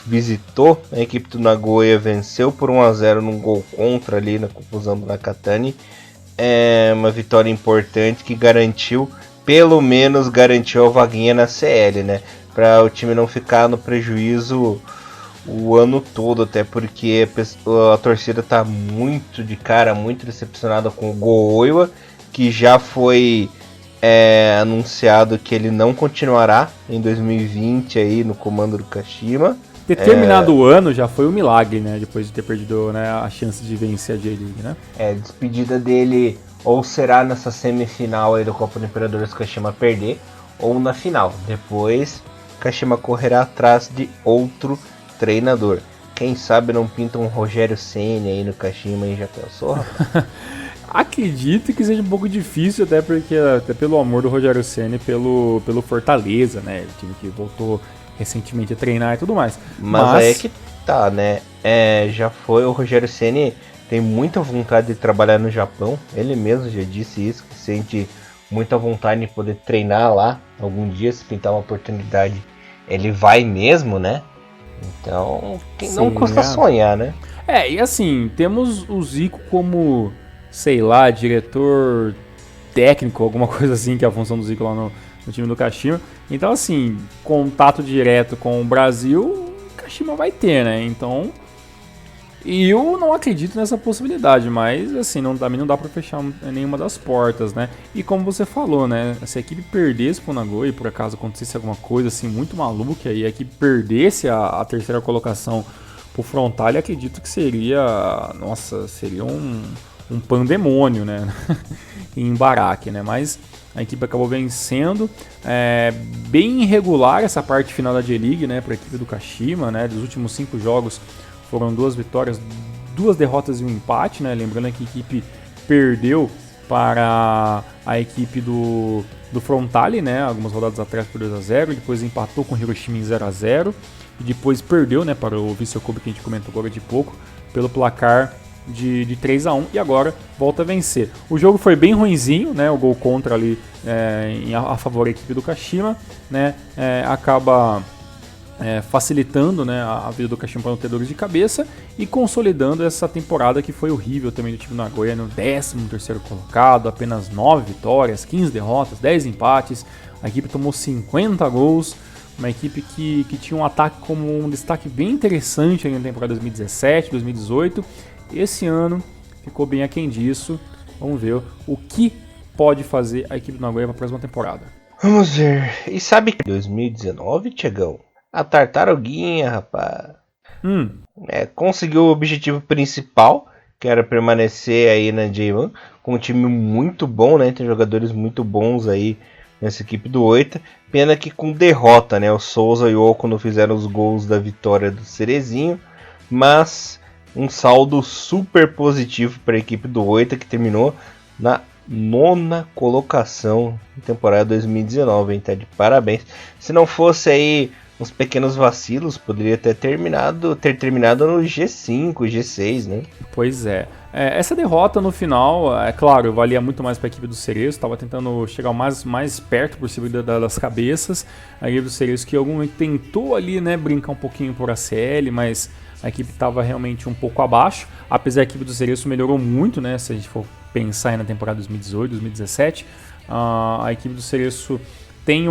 visitou a equipe do Nagoya, venceu por 1-0 num gol contra ali na confusão do Nakatani. É uma vitória importante que pelo menos garantiu a vaguinha na CL, né, para o time não ficar no prejuízo o ano todo, até porque a torcida tá muito decepcionada com o Go Oiwa, que já foi anunciado que ele não continuará em 2020 aí no comando do Kashima. Ter terminado o ano já foi um milagre, né? Depois de ter perdido, né, a chance de vencer a J-League, né? A despedida dele ou será nessa semifinal aí do Copa do Imperador se o Kashima perder, ou na final. Depois, Kashima correrá atrás de outro treinador. Quem sabe não pinta um Rogério Ceni aí no Kashima, hein? Já pensou, rapaz? Acredito que seja um pouco difícil, até pelo amor do Rogério Ceni pelo Fortaleza, né? O time que voltou recentemente a treinar e tudo mais. Mas aí é que tá, né? Já foi o Rogério Ceni, tem muita vontade de trabalhar no Japão. Ele mesmo já disse isso, que sente muita vontade de poder treinar lá. Algum dia, se pintar uma oportunidade, ele vai mesmo, né? Então, não custa sonhar, né? E assim, temos o Zico como, sei lá, diretor técnico, alguma coisa assim, que é a função do Zico lá no time do Kashima. Então, assim, contato direto com o Brasil, o Kashima vai ter, né? Então, eu não acredito nessa possibilidade, mas, assim, também não dá pra fechar nenhuma das portas, né? E como você falou, né? Se a equipe perdesse pro Nagoya e por acaso acontecesse alguma coisa, assim, muito maluca, e a equipe perdesse a terceira colocação pro Frontale, acredito que seria um pandemônio, né? em Baraque, né? Mas a equipe acabou vencendo. Bem irregular essa parte final da J-League, né? Para a equipe do Kashima, né? Dos últimos 5 jogos foram 2 vitórias, 2 derrotas e um empate, né? Lembrando que a equipe perdeu para a equipe do Frontale, né? Algumas rodadas atrás por 2-0, depois empatou com o Hiroshima em 0-0 e depois perdeu, né? Para o Vissel Kobe, que a gente comentou agora de pouco, pelo placar de 3-1 e agora volta a vencer. O jogo foi bem ruinzinho, né? O gol contra ali a favor da equipe do Kashima, né? Acaba facilitando, né, a vida do Kashima para não ter dores de cabeça e consolidando essa temporada que foi horrível também do time do Nagoya, no 13º colocado, apenas 9 vitórias, 15 derrotas, 10 empates. A equipe tomou 50 gols, uma equipe que tinha um ataque como um destaque bem interessante na temporada 2017, 2018. Esse ano ficou bem aquém disso. Vamos ver o que pode fazer a equipe do Nagoya para a próxima temporada. Vamos ver. E sabe que 2019, Tiagão? A tartaruguinha, rapaz. Conseguiu o objetivo principal, quero permanecer aí na J1 com um time muito bom, né? Tem jogadores muito bons aí nessa equipe do Oita. Pena que com derrota, né? O Souza e o Oco não fizeram os gols da vitória do Cerezinho, mas um saldo super positivo para a equipe do Oita, que terminou na 9ª colocação na temporada 2019, hein? Tá de parabéns. Se não fosse aí uns pequenos vacilos, poderia ter terminado no G5, G6, né? Pois é. Essa derrota no final, é claro, valia muito mais para a equipe do Cerezo, estava tentando chegar o mais perto possível das cabeças. A equipe do Cerezo que em algum momento tentou ali, né, brincar um pouquinho por ACL, mas a equipe estava realmente um pouco abaixo. Apesar da equipe do Cerezo melhorou muito, né, se a gente for pensar aí na temporada 2018, 2017, a equipe do Cerezo tem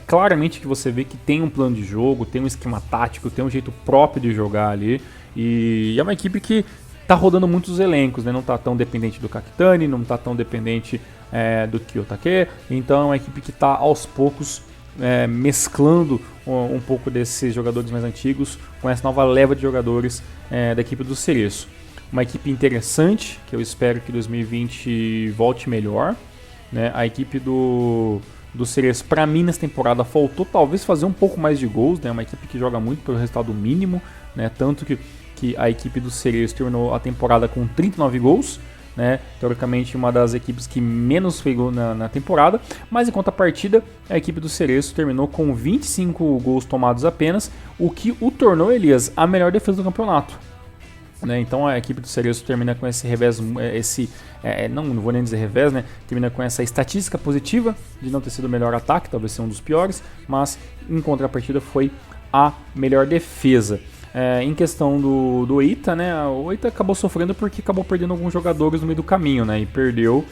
claramente que você vê que tem um plano de jogo, tem um esquema tático, tem um jeito próprio de jogar ali. E é uma equipe que tá rodando muitos elencos, né? Não tá tão dependente do Kakitani, não tá tão dependente do Kiyotake. Então é uma equipe que tá aos poucos mesclando um pouco desses jogadores mais antigos com essa nova leva de jogadores da equipe do Cereço. Uma equipe interessante, que eu espero que 2020 volte melhor. Né? A equipe do Cereço, para mim, nessa temporada faltou talvez fazer um pouco mais de gols. Né? Uma equipe que joga muito pelo resultado mínimo, né? Tanto que a equipe do Cereço terminou a temporada com 39 gols. Né? Teoricamente, uma das equipes que menos fez gol na temporada. Mas em contrapartida, a equipe do Cereço terminou com 25 gols tomados apenas, o que o tornou, Elias, a melhor defesa do campeonato. Né? Então a equipe do Cereço termina com esse revés, não vou nem dizer revés, né? Termina com essa estatística positiva de não ter sido o melhor ataque, talvez seja um dos piores, mas em contrapartida foi a melhor defesa. Em questão do Oita, né? O Oita acabou sofrendo porque acabou perdendo alguns jogadores no meio do caminho, né? E perdeu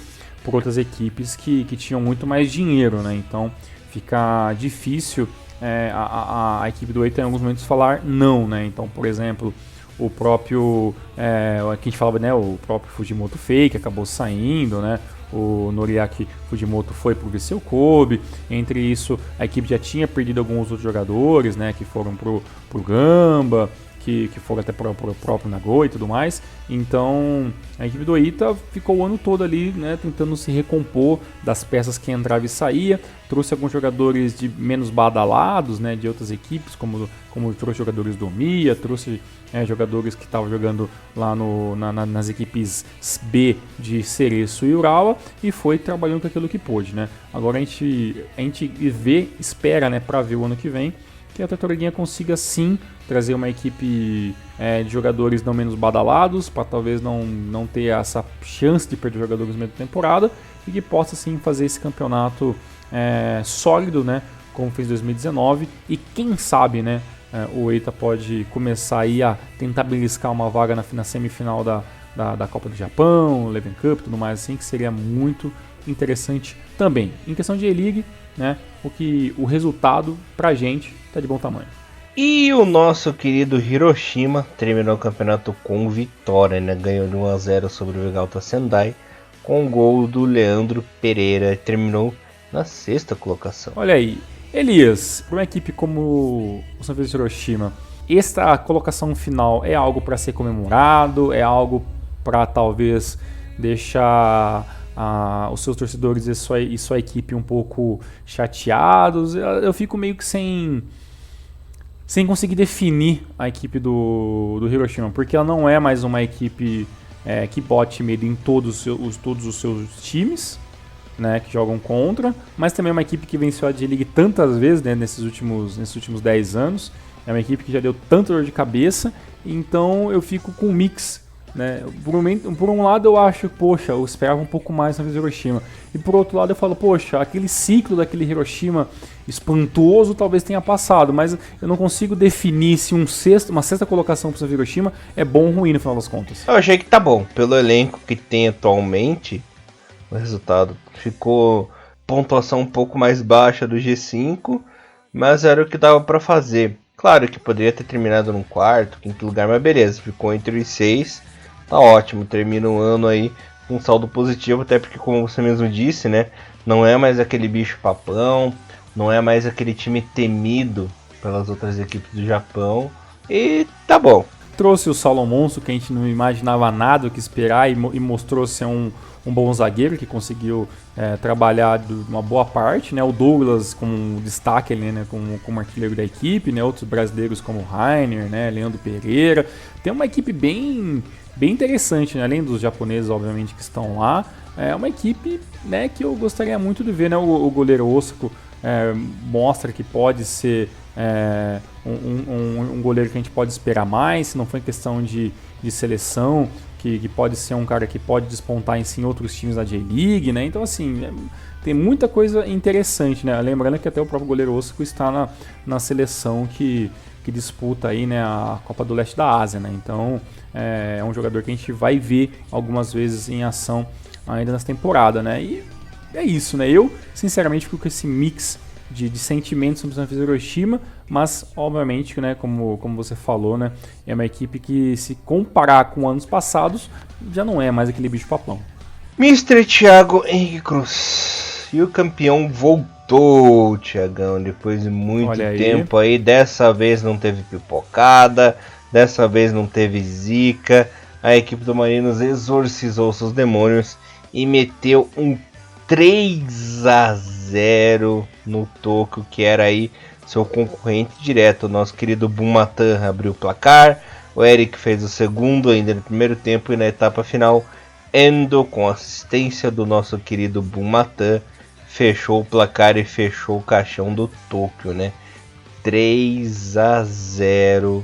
por outras equipes que tinham muito mais dinheiro, né? Então fica difícil a equipe do Oita em alguns momentos falar não, né? Então, por exemplo, o próprio, que a gente falava, né? O próprio Fujimoto Fake acabou saindo, né? O Noriaki Fujimoto foi pro Viseu Kobe. Entre isso, a equipe já tinha perdido alguns outros jogadores, né? Que foram pro Gamba, que foram até pro próprio Nagoya e tudo mais. Então, a equipe do Oita ficou o ano todo ali, né? Tentando se recompor das peças que entrava e saía. Trouxe alguns jogadores de menos badalados, né? De outras equipes, como trouxe jogadores do Mia, trouxe jogadores que estavam jogando lá nas equipes B de Cereço e Urawa, e foi trabalhando com aquilo que pôde, né? Agora a gente espera, né, para ver o ano que vem que a Tartaruguinha consiga sim trazer uma equipe de jogadores não menos badalados, para talvez não ter essa chance de perder jogadores no meio da temporada, e que possa sim fazer esse campeonato sólido, né, como fez em 2019, e quem sabe, né, o Oita pode começar aí a tentar beliscar uma vaga na semifinal da Copa do Japão, Leven Cup e tudo mais assim, que seria muito interessante também. Em questão de E-League, né, o resultado pra gente tá de bom tamanho. E o nosso querido Hiroshima terminou o campeonato com vitória, né? Ganhou de 1-0 sobre o Vegalta Sendai com o gol do Leandro Pereira e terminou na 6ª colocação. Olha aí, Elias, para uma equipe como o São Francisco Hiroshima, esta colocação final é algo para ser comemorado, é algo para talvez deixar os seus torcedores e sua equipe um pouco chateados. Eu fico meio que sem conseguir definir a equipe do Hiroshima, porque ela não é mais uma equipe que bote medo em todos os seus times, né, que jogam contra, mas também é uma equipe que venceu a J-League tantas vezes, né, nesses últimos 10 anos. É uma equipe que já deu tanta dor de cabeça, então eu fico com um mix. Né? Por um lado eu acho, poxa, eu esperava um pouco mais na Hiroshima, e por outro lado eu falo, poxa, aquele ciclo daquele Hiroshima espantoso talvez tenha passado, mas eu não consigo definir se uma sexta colocação para o Hiroshima é bom ou ruim no final das contas. Eu achei que tá bom, pelo elenco que tem atualmente, o resultado ficou pontuação um pouco mais baixa do G5, mas era o que dava para fazer. Claro que poderia ter terminado no 4º, 5º lugar, mas beleza, ficou entre os 6. Tá ótimo, termina o ano aí com um saldo positivo, até porque, como você mesmo disse, né, não é mais aquele bicho papão, não é mais aquele time temido pelas outras equipes do Japão, e tá bom. trouxe o Salomonso, que a gente não imaginava nada o que esperar, e mostrou ser um bom zagueiro que conseguiu trabalhar uma boa parte, né? O Douglas como destaque ali, né? como artilheiro da equipe, né? Outros brasileiros como o Rainer, né? Leandro Pereira. Tem uma equipe bem interessante, né? Além dos japoneses, obviamente, que estão lá. É uma equipe, né, que eu gostaria muito de ver, né? O goleiro Osako mostra que pode ser um goleiro que a gente pode esperar mais, se não for em questão de seleção, que pode ser um cara que pode despontar em outros times da J-League, né? Então, assim, tem muita coisa interessante, né? Lembrando que até o próprio goleiro Osako está na seleção que disputa aí, né, a Copa do Leste da Ásia, né? Então, é um jogador que a gente vai ver algumas vezes em ação ainda nessa temporada, né? E é isso, né? Eu, sinceramente, fico com esse mix de sentimentos sobre o Sanfrecce Hiroshima, mas, obviamente, né, como você falou, né, é uma equipe que, se comparar com anos passados, já não é mais aquele bicho-papão. Mr. Thiago Henrique Cruz. E o campeão voltou, Thiagão, depois de muito tempo aí. Dessa vez não teve pipocada, dessa vez não teve zica. A equipe do Marinos exorcizou seus demônios e meteu um 3-0 no Tóquio, que era aí seu concorrente direto. O nosso querido Bumatan abriu o placar, o Eric fez o segundo ainda no primeiro tempo, e na etapa final Endo, com assistência do nosso querido Bumatan, fechou o placar e fechou o caixão do Tóquio, né? 3-0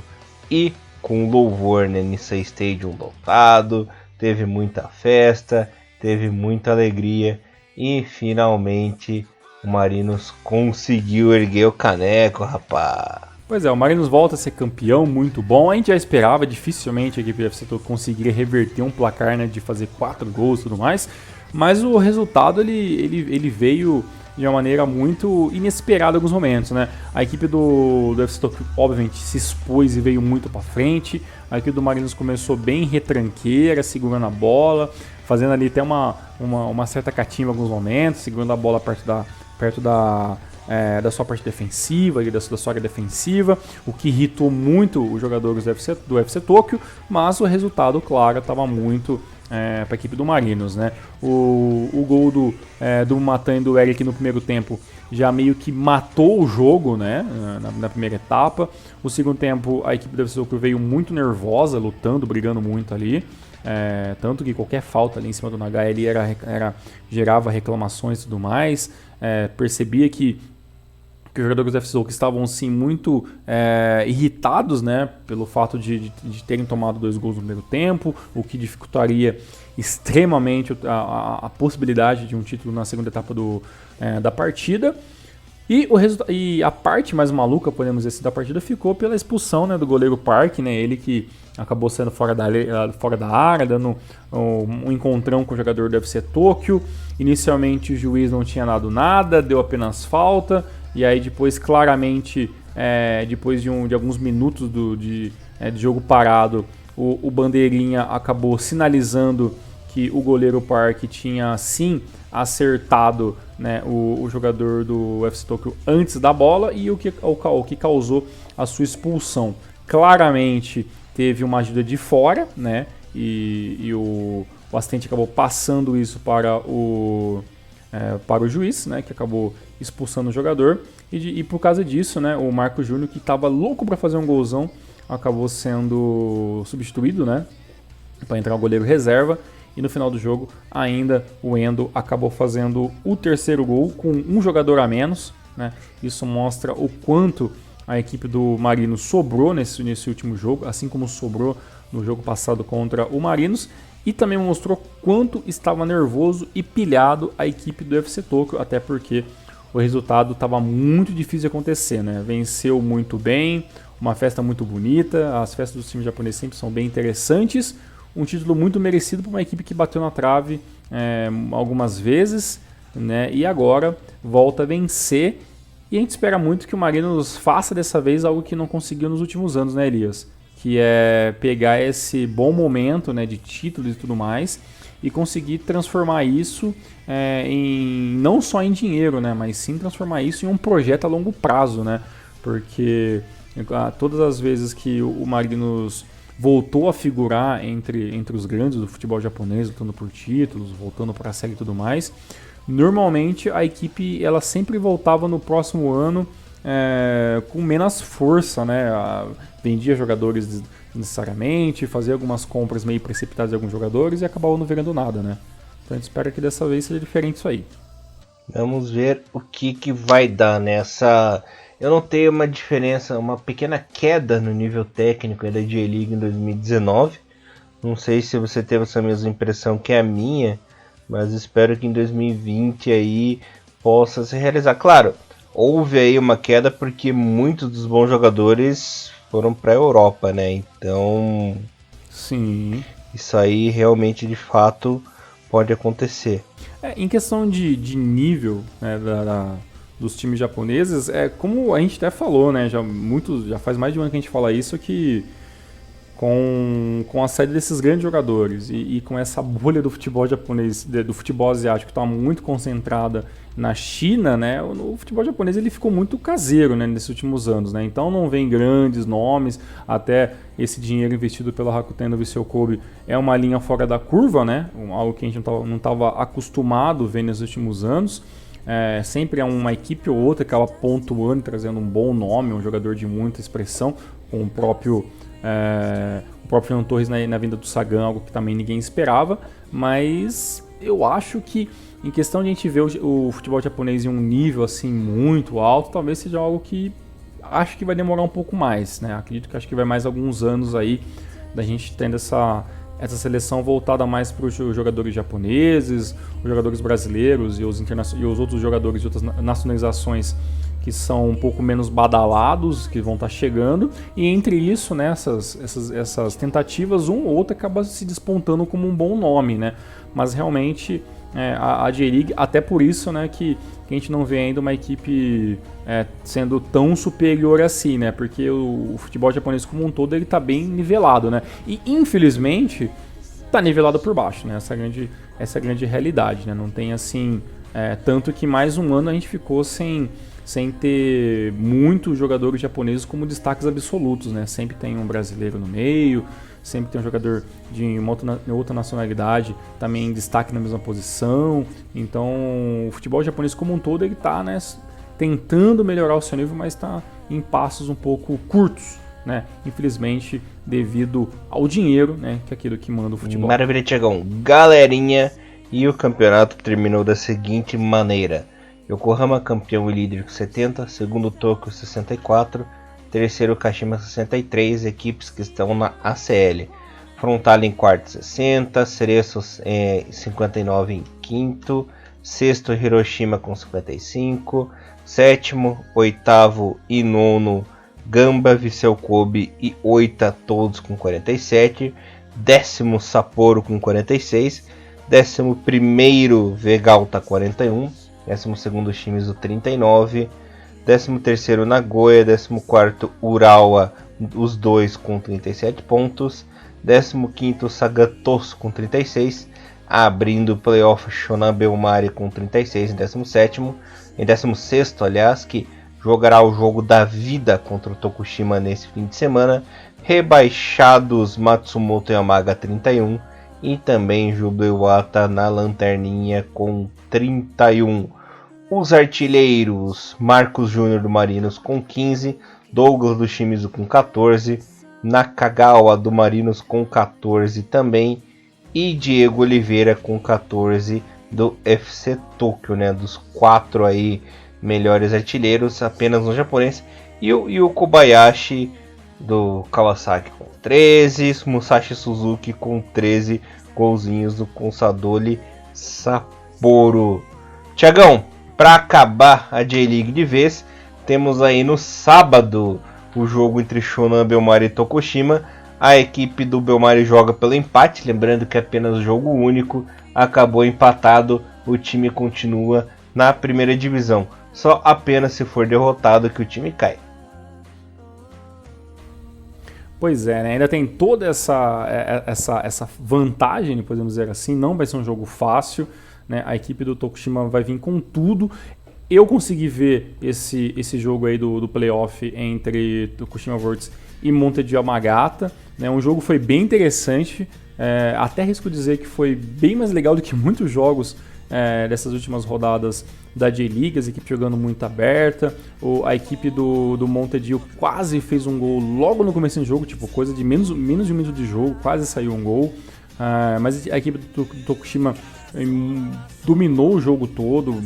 e com louvor, né? Nessa Stadium lotado, teve muita festa, teve muita alegria e finalmente o Marinos conseguiu erguer o caneco, rapaz. Pois é, o Marinos volta a ser campeão, muito bom. A gente já esperava, dificilmente a equipe do FC Tóquio conseguiria reverter um placar, né, de fazer 4 gols e tudo mais, mas o resultado ele veio de uma maneira muito inesperada em alguns momentos, né? A equipe do FC Tóquio, obviamente, se expôs e veio muito para frente. A equipe do Marinos começou bem retranqueira, segurando a bola, fazendo ali até uma certa catimba em alguns momentos, segurando a bola perto da sua parte defensiva, da sua área defensiva, o que irritou muito os jogadores do FC Tóquio, mas o resultado, claro, estava muito para a equipe do Marinos, né? O gol do Matan e do Eric no primeiro tempo já meio que matou o jogo, né? Na primeira etapa. O segundo tempo, a equipe do FC Tóquio veio muito nervosa, lutando, brigando muito ali. Tanto que qualquer falta ali em cima do Nagai ali gerava reclamações e tudo mais. Percebia que os jogadores do FC Tóquio estavam sim muito irritados, né, pelo fato de terem tomado 2 gols no primeiro tempo, o que dificultaria extremamente a possibilidade de um título na segunda etapa da partida. E a parte mais maluca, podemos dizer assim, da partida ficou pela expulsão, né, do goleiro Park, né, ele que acabou sendo fora da área, dando um encontrão com o jogador do FC Tóquio. Inicialmente o juiz não tinha dado nada, deu apenas falta, e aí depois, claramente, depois de alguns minutos de jogo parado, o bandeirinha acabou sinalizando que o goleiro Park tinha sim acertado, né, o jogador do FC Tóquio antes da bola, e o que causou a sua expulsão. Claramente teve uma ajuda de fora, né, e o assistente acabou passando isso para o juiz, né, que acabou expulsando o jogador, e por causa disso, né, o Marco Júnior, que estava louco para fazer um golzão, acabou sendo substituído, né, para entrar o goleiro reserva. E no final do jogo, ainda o Endo acabou fazendo o terceiro gol com um jogador a menos, né? Isso mostra o quanto a equipe do Marinos sobrou nesse último jogo, assim como sobrou no jogo passado contra o Marinos. E também mostrou quanto estava nervoso e pilhado a equipe do FC Tóquio, até porque o resultado estava muito difícil de acontecer, né? Venceu muito bem, uma festa muito bonita, as festas dos times japoneses sempre são bem interessantes. Um título muito merecido para uma equipe que bateu na trave algumas vezes, né? E agora volta a vencer. E a gente espera muito que o Marinos faça dessa vez algo que não conseguiu nos últimos anos, né, Elias? Que é pegar esse bom momento, né, de títulos e tudo mais e conseguir transformar isso não só em dinheiro, né, mas sim transformar isso em um projeto a longo prazo, né? Porque todas as vezes que o Marinos voltou a figurar entre os grandes do futebol japonês, lutando por títulos, voltando para a série e tudo mais. Normalmente a equipe ela sempre voltava no próximo ano com menos força, né? Vendia jogadores necessariamente, fazia algumas compras meio precipitadas de alguns jogadores e acabava não virando nada, né? Então a gente espera que dessa vez seja diferente isso aí. Vamos ver o que vai dar nessa. Eu notei uma diferença, uma pequena queda no nível técnico da J-League em 2019. Não sei se você teve essa mesma impressão que a minha, mas espero que em 2020 aí possa se realizar. Claro, houve aí uma queda porque muitos dos bons jogadores foram para a Europa, né? Então, sim, isso aí realmente de fato pode acontecer. Em questão de nível, né, dos times japoneses, como a gente até falou, né? Já faz mais de um ano que a gente fala isso, que com a saída desses grandes jogadores e com essa bolha do futebol japonês, do futebol asiático, que está muito concentrada na China, né, o futebol japonês ele ficou muito caseiro, né, nesses últimos anos, né, então não vem grandes nomes, até esse dinheiro investido pela Rakuten no Vissel Kobe é uma linha fora da curva, né, algo que a gente não estava acostumado a ver nos últimos anos. Sempre é uma equipe ou outra que ela pontuando, trazendo um bom nome, um jogador de muita expressão, com o próprio Fernando Torres na vinda do Sagan, algo que também ninguém esperava, mas eu acho que em questão de a gente ver o futebol japonês em um nível assim muito alto, talvez seja algo que acho que vai demorar um pouco mais, né? Acredito que acho que vai mais alguns anos aí da gente tendo essa seleção voltada mais para os jogadores japoneses, os jogadores brasileiros e os outros jogadores de outras nacionalizações que são um pouco menos badalados, que vão estar chegando, e entre isso, né, essas tentativas, um ou outro acaba se despontando como um bom nome, né? Mas realmente a J-League, até por isso, né, que a gente não vê ainda uma equipe sendo tão superior assim, né? Porque o futebol japonês como um todo ele está bem nivelado, né? E infelizmente está nivelado por baixo, né? Essa é a grande realidade, né? Não tem assim tanto que mais um ano a gente ficou sem ter muitos jogadores japoneses como destaques absolutos, né? Sempre tem um brasileiro no meio, sempre tem um jogador de uma outra nacionalidade também em destaque na mesma posição. Então, o futebol japonês como um todo ele está, né, tentando melhorar o seu nível, mas está em passos um pouco curtos, né? Infelizmente, devido ao dinheiro, né, que é aquilo que manda o futebol. Maravilha, Thiagão. Galerinha, e o campeonato terminou da seguinte maneira: Yokohama campeão e líder com 70, segundo Tokyo 64, terceiro Kashima 63, equipes que estão na ACL. Frontale em quarto 60, Cereço 59 em quinto, sexto Hiroshima com 55, sétimo, oitavo e nono Gamba, Vissel Kobe e Oita, todos com 47, décimo Sapporo com 46, décimo primeiro Vegalta 41, 12º Shimizu 39, 13º Nagoya, 14º Urawa, os dois com 37 pontos, 15º Sagatoso com 36, abrindo o playoff Shonan Bellmare com 36 em 17º, em 16º, aliás, que jogará o jogo da vida contra o Tokushima nesse fim de semana, rebaixados Matsumoto Yamaga 31 e também Jubei Iwata na lanterninha com 31. Os artilheiros: Marcos Júnior do Marinos com 15, Douglas do Shimizu com 14, Nakagawa do Marinos com 14 também, e Diego Oliveira com 14 do FC Tokyo, né? Dos 4 aí melhores artilheiros, apenas um japonês, e o Kobayashi do Kawasaki com 13, Musashi Suzuki com 13 golzinhos do Consadole Sapporo. Tiagão, para acabar a J-League de vez, temos aí no sábado o jogo entre Shonan Bellmare e Tokushima. A equipe do Bellmare joga pelo empate, lembrando que é apenas jogo único, acabou empatado, o time continua na primeira divisão. Só apenas se for derrotado que o time cai. Pois é, né? Ainda tem toda essa vantagem, podemos dizer assim, não vai ser um jogo fácil, né? A equipe do Tokushima vai vir com tudo. Eu consegui ver esse jogo aí do playoff entre Tokushima Vortex e Montedio Yamagata. Né? O jogo foi bem interessante, até arrisco dizer que foi bem mais legal do que muitos jogos dessas últimas rodadas da J-League, as equipes jogando muito aberta. A equipe do Montedio quase fez um gol logo no começo do jogo, tipo, coisa de menos de um minuto de jogo, quase saiu um gol. Mas a equipe do Tokushima dominou o jogo todo,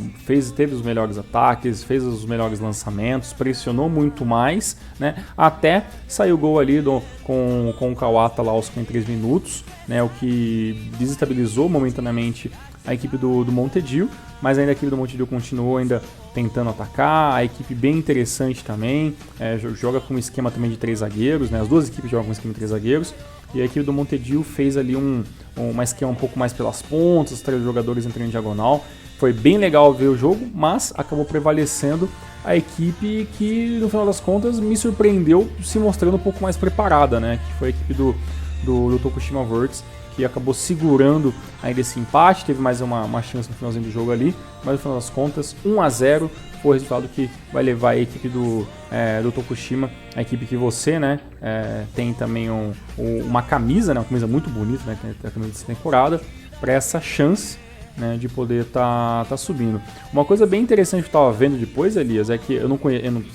teve os melhores ataques, fez os melhores lançamentos, pressionou muito mais, né? Até saiu o gol ali com o Kawata lá aos 3 minutos, né? O que desestabilizou momentaneamente a equipe do Montedio, mas ainda a equipe do Montedio continuou ainda tentando atacar. A equipe bem interessante também, joga com um esquema também de 3 zagueiros, né? As duas equipes jogam com um esquema de 3 zagueiros, e a equipe do Montedio fez ali um esquema um pouco mais pelas pontas, 3 jogadores entrando em diagonal. Foi bem legal ver o jogo, mas acabou prevalecendo a equipe que, no final das contas, me surpreendeu se mostrando um pouco mais preparada, né? Que foi a equipe do Tokushima Works, que acabou segurando ainda esse empate. Teve mais uma chance no finalzinho do jogo ali, mas no final das contas 1-0 foi o resultado que vai levar a equipe do Tokushima, a equipe que você, né, tem também uma camisa, né, uma camisa muito bonita, né, que é a camisa dessa temporada, para essa chance, né, de poder tá subindo. Uma coisa bem interessante que eu estava vendo depois, Elias, é que eu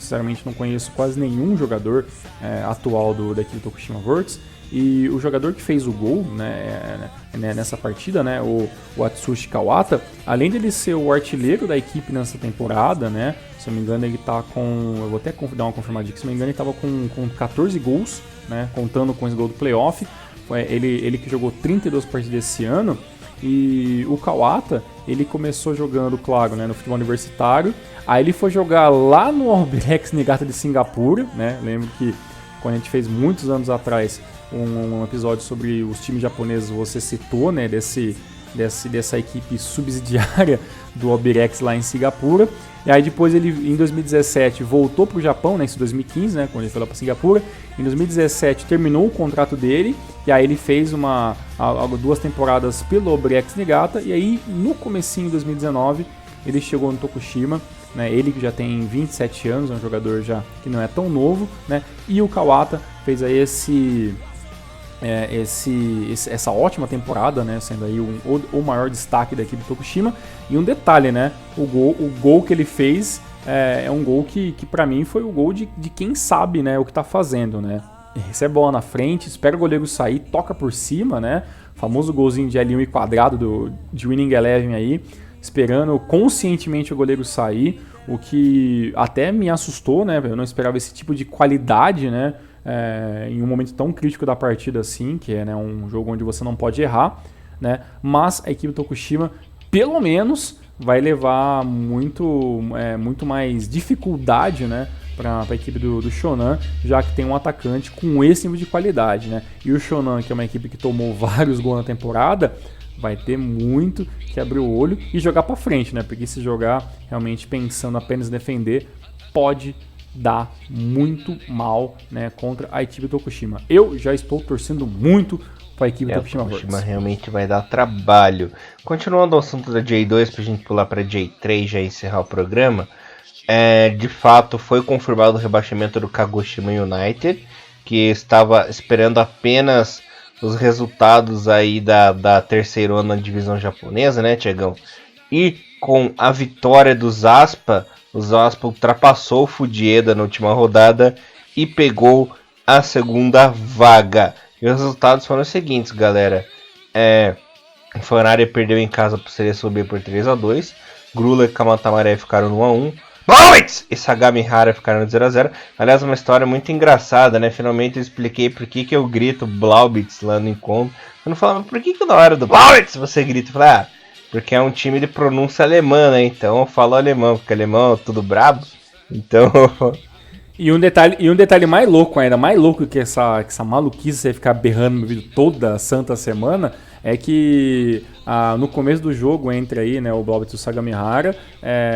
sinceramente não conheço quase nenhum jogador atual da equipe do Tokushima Works. E o jogador que fez o gol, né, nessa partida, né, o Atsushi Kawata, além de ele ser o artilheiro da equipe nessa temporada, né, se eu não me engano ele tá com, eu vou até dar uma confirmadinha, se eu não me engano ele estava com 14 gols, né, contando com esse gol do playoff. Foi ele que jogou 32 partidas esse ano. E o Kawata, ele começou jogando, claro, né, no futebol universitário, aí ele foi jogar lá no Albirex Niigata de Singapura, né, lembro que quando a gente fez muitos anos atrás um episódio sobre os times japoneses, você citou, né, dessa equipe subsidiária do Albirex lá em Singapura. E aí depois ele, em 2017, voltou para o Japão, né, isso em 2015, né, quando ele foi lá para Singapura. Em 2017 terminou o contrato dele, e aí ele fez 2 temporadas pelo Albirex Niigata, e aí no comecinho de 2019 ele chegou no Tokushima, né, ele que já tem 27 anos, é um jogador já que não é tão novo, né, e o Kawata fez aí essa ótima temporada, né, sendo aí o maior destaque da equipe do Tokushima. E um detalhe, né, o gol que ele fez é um gol que para mim foi o gol de quem sabe, né, o que tá fazendo, né. Recebe a bola na frente, espera o goleiro sair, toca por cima, né, famoso golzinho de L1 e quadrado de Winning Eleven aí, esperando conscientemente o goleiro sair, o que até me assustou, né, eu não esperava esse tipo de qualidade, né, em um momento tão crítico da partida assim, que é, né, um jogo onde você não pode errar, né, mas a equipe do Tokushima pelo menos vai levar muito mais dificuldade, né, para a equipe do Shonan, já que tem um atacante com esse nível de qualidade, né, e o Shonan, que é uma equipe que tomou vários gols na temporada, vai ter muito que abrir o olho e jogar para frente, né, porque se jogar realmente pensando apenas em defender, pode dar muito mal, né, contra a equipe do Tokushima. Eu já estou torcendo muito para a equipe do Tokushima Works. O Tokushima realmente vai dar trabalho. Continuando o assunto da J2, para a gente pular para J3 já encerrar o programa, de fato foi confirmado o rebaixamento do Kagoshima United, que estava esperando apenas os resultados aí da terceirona divisão japonesa, né, Tiagão? E com a vitória do Zaspa, o Zaspa ultrapassou o Fujieda na última rodada e pegou a segunda vaga. E os resultados foram os seguintes, galera. Funari perdeu em casa para o Cereço B por 3-2. Grula e Kamatamaré ficaram no 1-1. Blowitz e Sagamihara ficaram no 0-0. Aliás, uma história muito engraçada, né? Finalmente eu expliquei por que eu grito Blauwitz lá no encontro. Eu não falava, por que na hora do Blauwitz você grita? Eu falei, porque é um time de pronúncia alemã, né? Então eu falo alemão, porque alemão é tudo brabo. Então... E um detalhe mais louco ainda, mais louco que essa maluquice você ficar berrando no vídeo toda santa semana, é que no começo do jogo entre aí, né, o Blauwitz e o Sagamihara,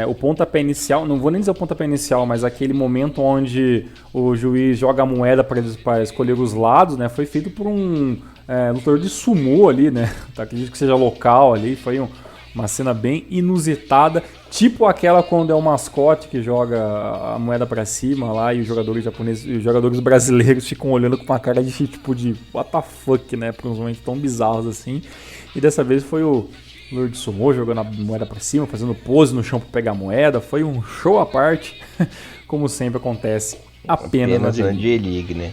o pontapé inicial, não vou nem dizer o pontapé inicial, mas aquele momento onde o juiz joga a moeda para escolher os lados, né, foi feito por um lutador de sumô ali, né, acredito que seja local ali, foi Uma cena bem inusitada, tipo aquela quando é o mascote que joga a moeda pra cima lá e os jogadores japoneses e os jogadores brasileiros ficam olhando com uma cara de tipo de what the fuck, né? Por uns momentos tão bizarros assim. E dessa vez foi o Lord Sumo jogando a moeda pra cima, fazendo pose no chão pra pegar a moeda. Foi um show à parte, como sempre acontece apenas na J-League, né?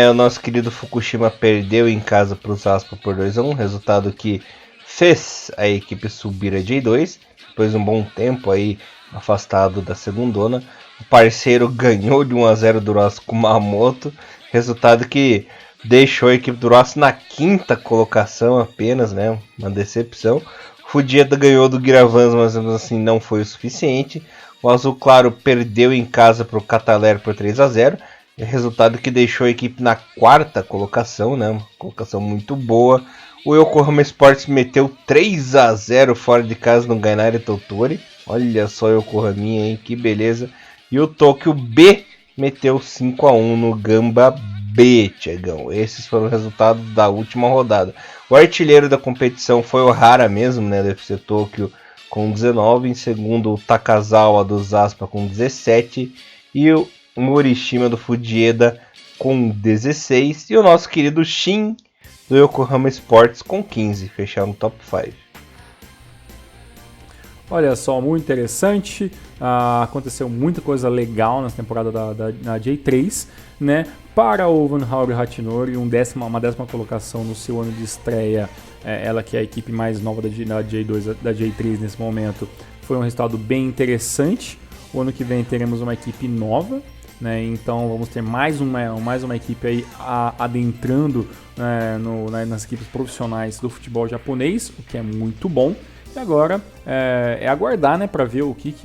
O nosso querido Fukushima perdeu em casa para os Aspa por 2-1, resultado que fez a equipe subir a J2, depois de um bom tempo aí afastado da segundona. O parceiro ganhou de 1-0 do Ross Kumamoto, resultado que deixou a equipe do Ross na 5ª colocação apenas, né? Uma decepção. O Fujieda ganhou do Giravans, mas assim não foi o suficiente. O Azul Claro perdeu em casa para o Cataler por 3-0, resultado que deixou a equipe na 4ª colocação, né? Uma colocação muito boa. O Yokohama Sports meteu 3-0 fora de casa no Gainari Tottori. Olha só o Yokohaminha, hein? Que beleza. E o Tokyo B meteu 5-1 no Gamba B, Tiagão. Esses foram os resultados da última rodada. O artilheiro da competição foi o Hara mesmo, né? Do FC Tokyo com 19. Em segundo, o Takazawa do Zaspa com 17. E o Morishima do Fujieda com 16. E o nosso querido Shin do Yokohama Sports com 15, fecharam no top 5. Olha só, muito interessante, aconteceu muita coisa legal nessa temporada da J3, né? Para o Van Hauri Hachinori, uma décima colocação no seu ano de estreia, ela que é a equipe mais nova da J2, da J3 nesse momento, foi um resultado bem interessante. O ano que vem teremos uma equipe nova, né? Então vamos ter mais uma equipe aí adentrando nas equipes profissionais do futebol japonês, o que é muito bom. E agora é aguardar, né, para ver o que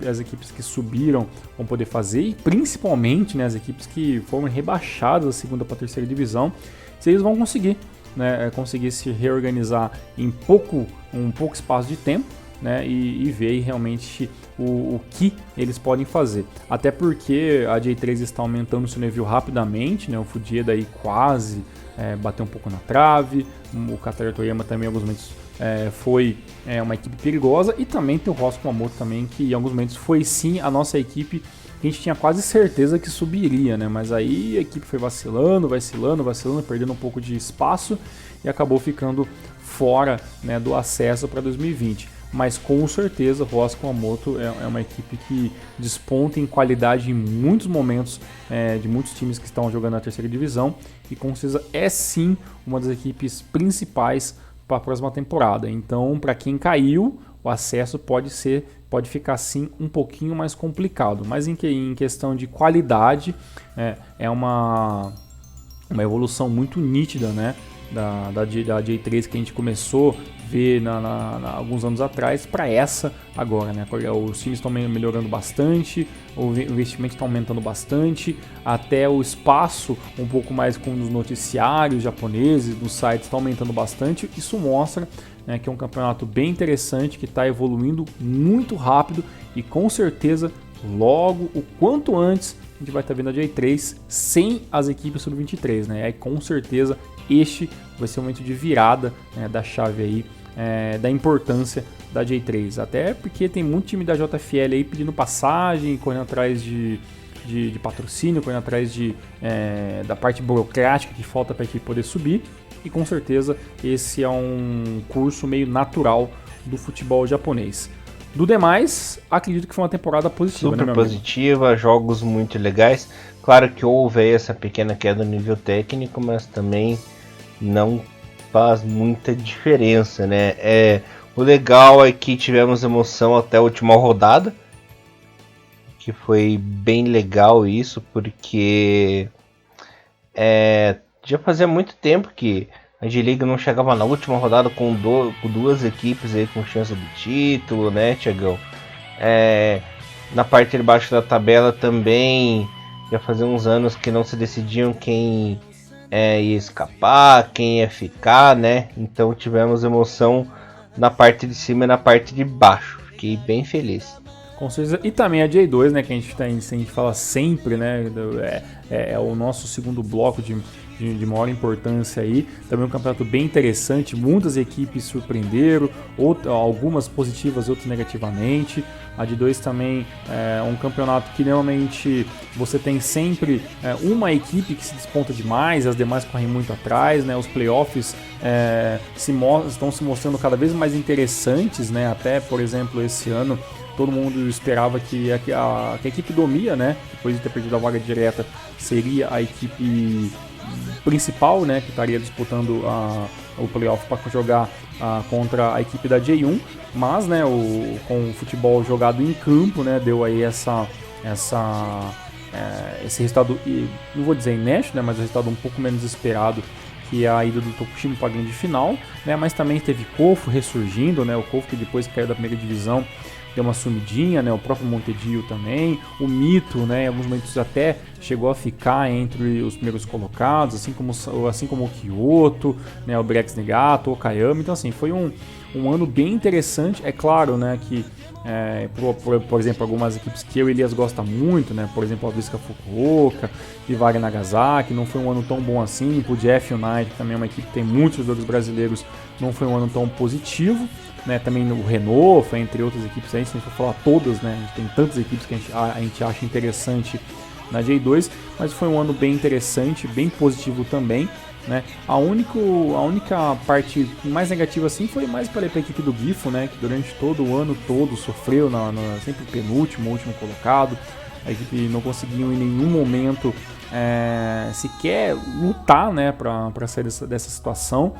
as equipes que subiram vão poder fazer, e principalmente, né, as equipes que foram rebaixadas da 2ª para a 3ª divisão, se eles vão conseguir, né, conseguir se reorganizar em um pouco espaço de tempo, né, e ver realmente o que eles podem fazer. Até porque a J3 está aumentando seu nível rapidamente, né, o Fujieda aí quase bateu um pouco na trave, o Katara Toyama também em alguns momentos foi uma equipe perigosa, e também tem o Ross Kumamoto também, que em alguns momentos foi sim a nossa equipe que a gente tinha quase certeza que subiria, né, mas aí a equipe foi vacilando, perdendo um pouco de espaço e acabou ficando fora, né, do acesso para 2020. Mas com certeza o Ross Kumamoto é uma equipe que desponta em qualidade em muitos momentos de muitos times que estão jogando na 3ª divisão, e com certeza é sim uma das equipes principais para a próxima temporada. Então, para quem caiu, o acesso pode ficar sim um pouquinho mais complicado, mas em questão de qualidade é uma evolução muito nítida, né, da J3 que a gente começou a ver alguns anos atrás para essa agora, né? Os times estão melhorando bastante, o investimento está aumentando bastante, até o espaço um pouco mais com os noticiários japoneses, nos sites, está aumentando bastante. Isso mostra, né, que é um campeonato bem interessante, que está evoluindo muito rápido, e com certeza logo, o quanto antes, a gente vai estar vendo a J3 sem as equipes sub-23, né? Aí com certeza este vai ser um momento de virada, né, da chave aí, da importância da J3, até porque tem muito time da JFL aí pedindo passagem, correndo atrás de patrocínio, correndo atrás da parte burocrática que falta para a equipe poder subir, e com certeza esse é um curso meio natural do futebol japonês. Do demais, acredito que foi uma temporada positiva. Super, né, positiva, jogos muito legais. Claro que houve aí essa pequena queda no nível técnico, mas também não faz muita diferença, né? O legal é que tivemos emoção até a última rodada, que foi bem legal isso, porque já fazia muito tempo que a J-League não chegava na última rodada com duas equipes aí com chance de título, né, Thiagão? Na parte de baixo da tabela também já fazia uns anos que não se decidiam quem ia escapar, quem ia ficar, né? Então tivemos emoção na parte de cima e na parte de baixo. Fiquei bem feliz. Com certeza. E também a J2, né, que a gente fala sempre, né? É o nosso segundo bloco de de maior importância aí. Também um campeonato bem interessante, muitas equipes surpreenderam, algumas positivas, outras negativamente. A D2 também é um campeonato que normalmente você tem sempre uma equipe que se desponta demais, as demais correm muito atrás, né? Os playoffs estão se mostrando cada vez mais interessantes, né? Até, por exemplo, esse ano todo mundo esperava que a equipe do MIA, né? Depois de ter perdido a vaga direta, seria a equipe principal, né? Que estaria disputando o playoff para jogar contra a equipe da J1, mas, né, com o futebol jogado em campo, né, deu aí esse resultado, não vou dizer inédito, né, mas um resultado um pouco menos esperado, que é a ida do Tokushima para a grande final, né, mas também teve Kofu ressurgindo, né, o Kofu que depois que caiu da primeira divisão deu uma sumidinha, né, o próprio Montedio também, o Mito, né, em alguns momentos até chegou a ficar entre os primeiros colocados, assim como o Kyoto, né, o Brex Negato, o Okayama. Então, assim, foi um ano bem interessante. É claro, né, que por exemplo, algumas equipes que eu e Elias gosta muito, né, por exemplo, a Visca Fukuoka, Vivari Nagasaki, não foi um ano tão bom assim. O Jeff United também é uma equipe que tem muitos jogadores brasileiros, não foi um ano tão positivo. Né, também o Renault, entre outras equipes, aí, se a gente for falar todas, né, a gente tem tantas equipes que a gente acha interessante na J2, mas foi um ano bem interessante, bem positivo também, né. A única parte mais negativa assim foi mais para a equipe do Gifo, né, que durante todo o ano todo sofreu sempre penúltimo, último colocado. A equipe não conseguiu em nenhum momento sequer lutar, né, para sair dessa situação,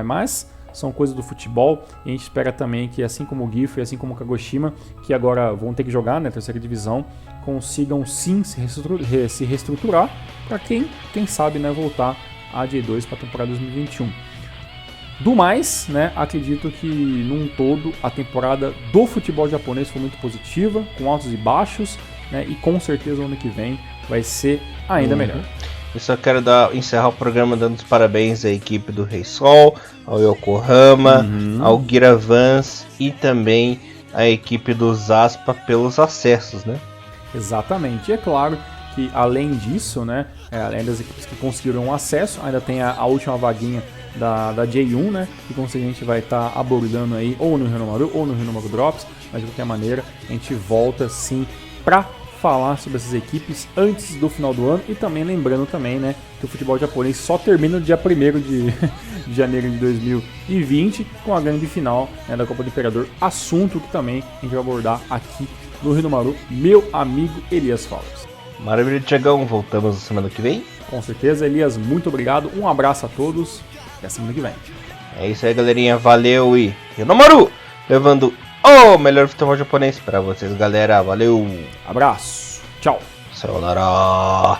mas são coisas do futebol, e a gente espera também que, assim como o Gifu e assim como o Kagoshima, que agora vão ter que jogar na terceira divisão, consigam sim se reestruturar para quem sabe, né, voltar à J2 para a temporada 2021. Do mais, né, acredito que num todo a temporada do futebol japonês foi muito positiva, com altos e baixos, né, e com certeza o ano que vem vai ser ainda melhor. Eu só quero encerrar o programa dando os parabéns à equipe do Rei Sol, ao Yokohama, ao Giravans e também à equipe do Zaspa pelos acessos, né? Exatamente. E é claro que além disso, né, além das equipes que conseguiram acesso, ainda tem a última vaguinha da J1, né, que com certeza a gente vai estar abordando aí ou no Renomaru ou no Renomaru Drops, mas de qualquer maneira a gente volta sim para falar sobre essas equipes antes do final do ano, e também lembrando também, né, que o futebol japonês só termina no dia 1º de janeiro de 2020 com a grande final, né, da Copa do Imperador, assunto que também a gente vai abordar aqui no Renomaru, meu amigo Elias Fowlers. Maravilha, Tiagão, voltamos na semana que vem? Com certeza, Elias, muito obrigado, um abraço a todos e a semana que vem. É isso aí, galerinha, valeu e Renomaru, levando o melhor futebol japonês pra vocês, galera. Valeu. Abraço. Tchau. Sayonara.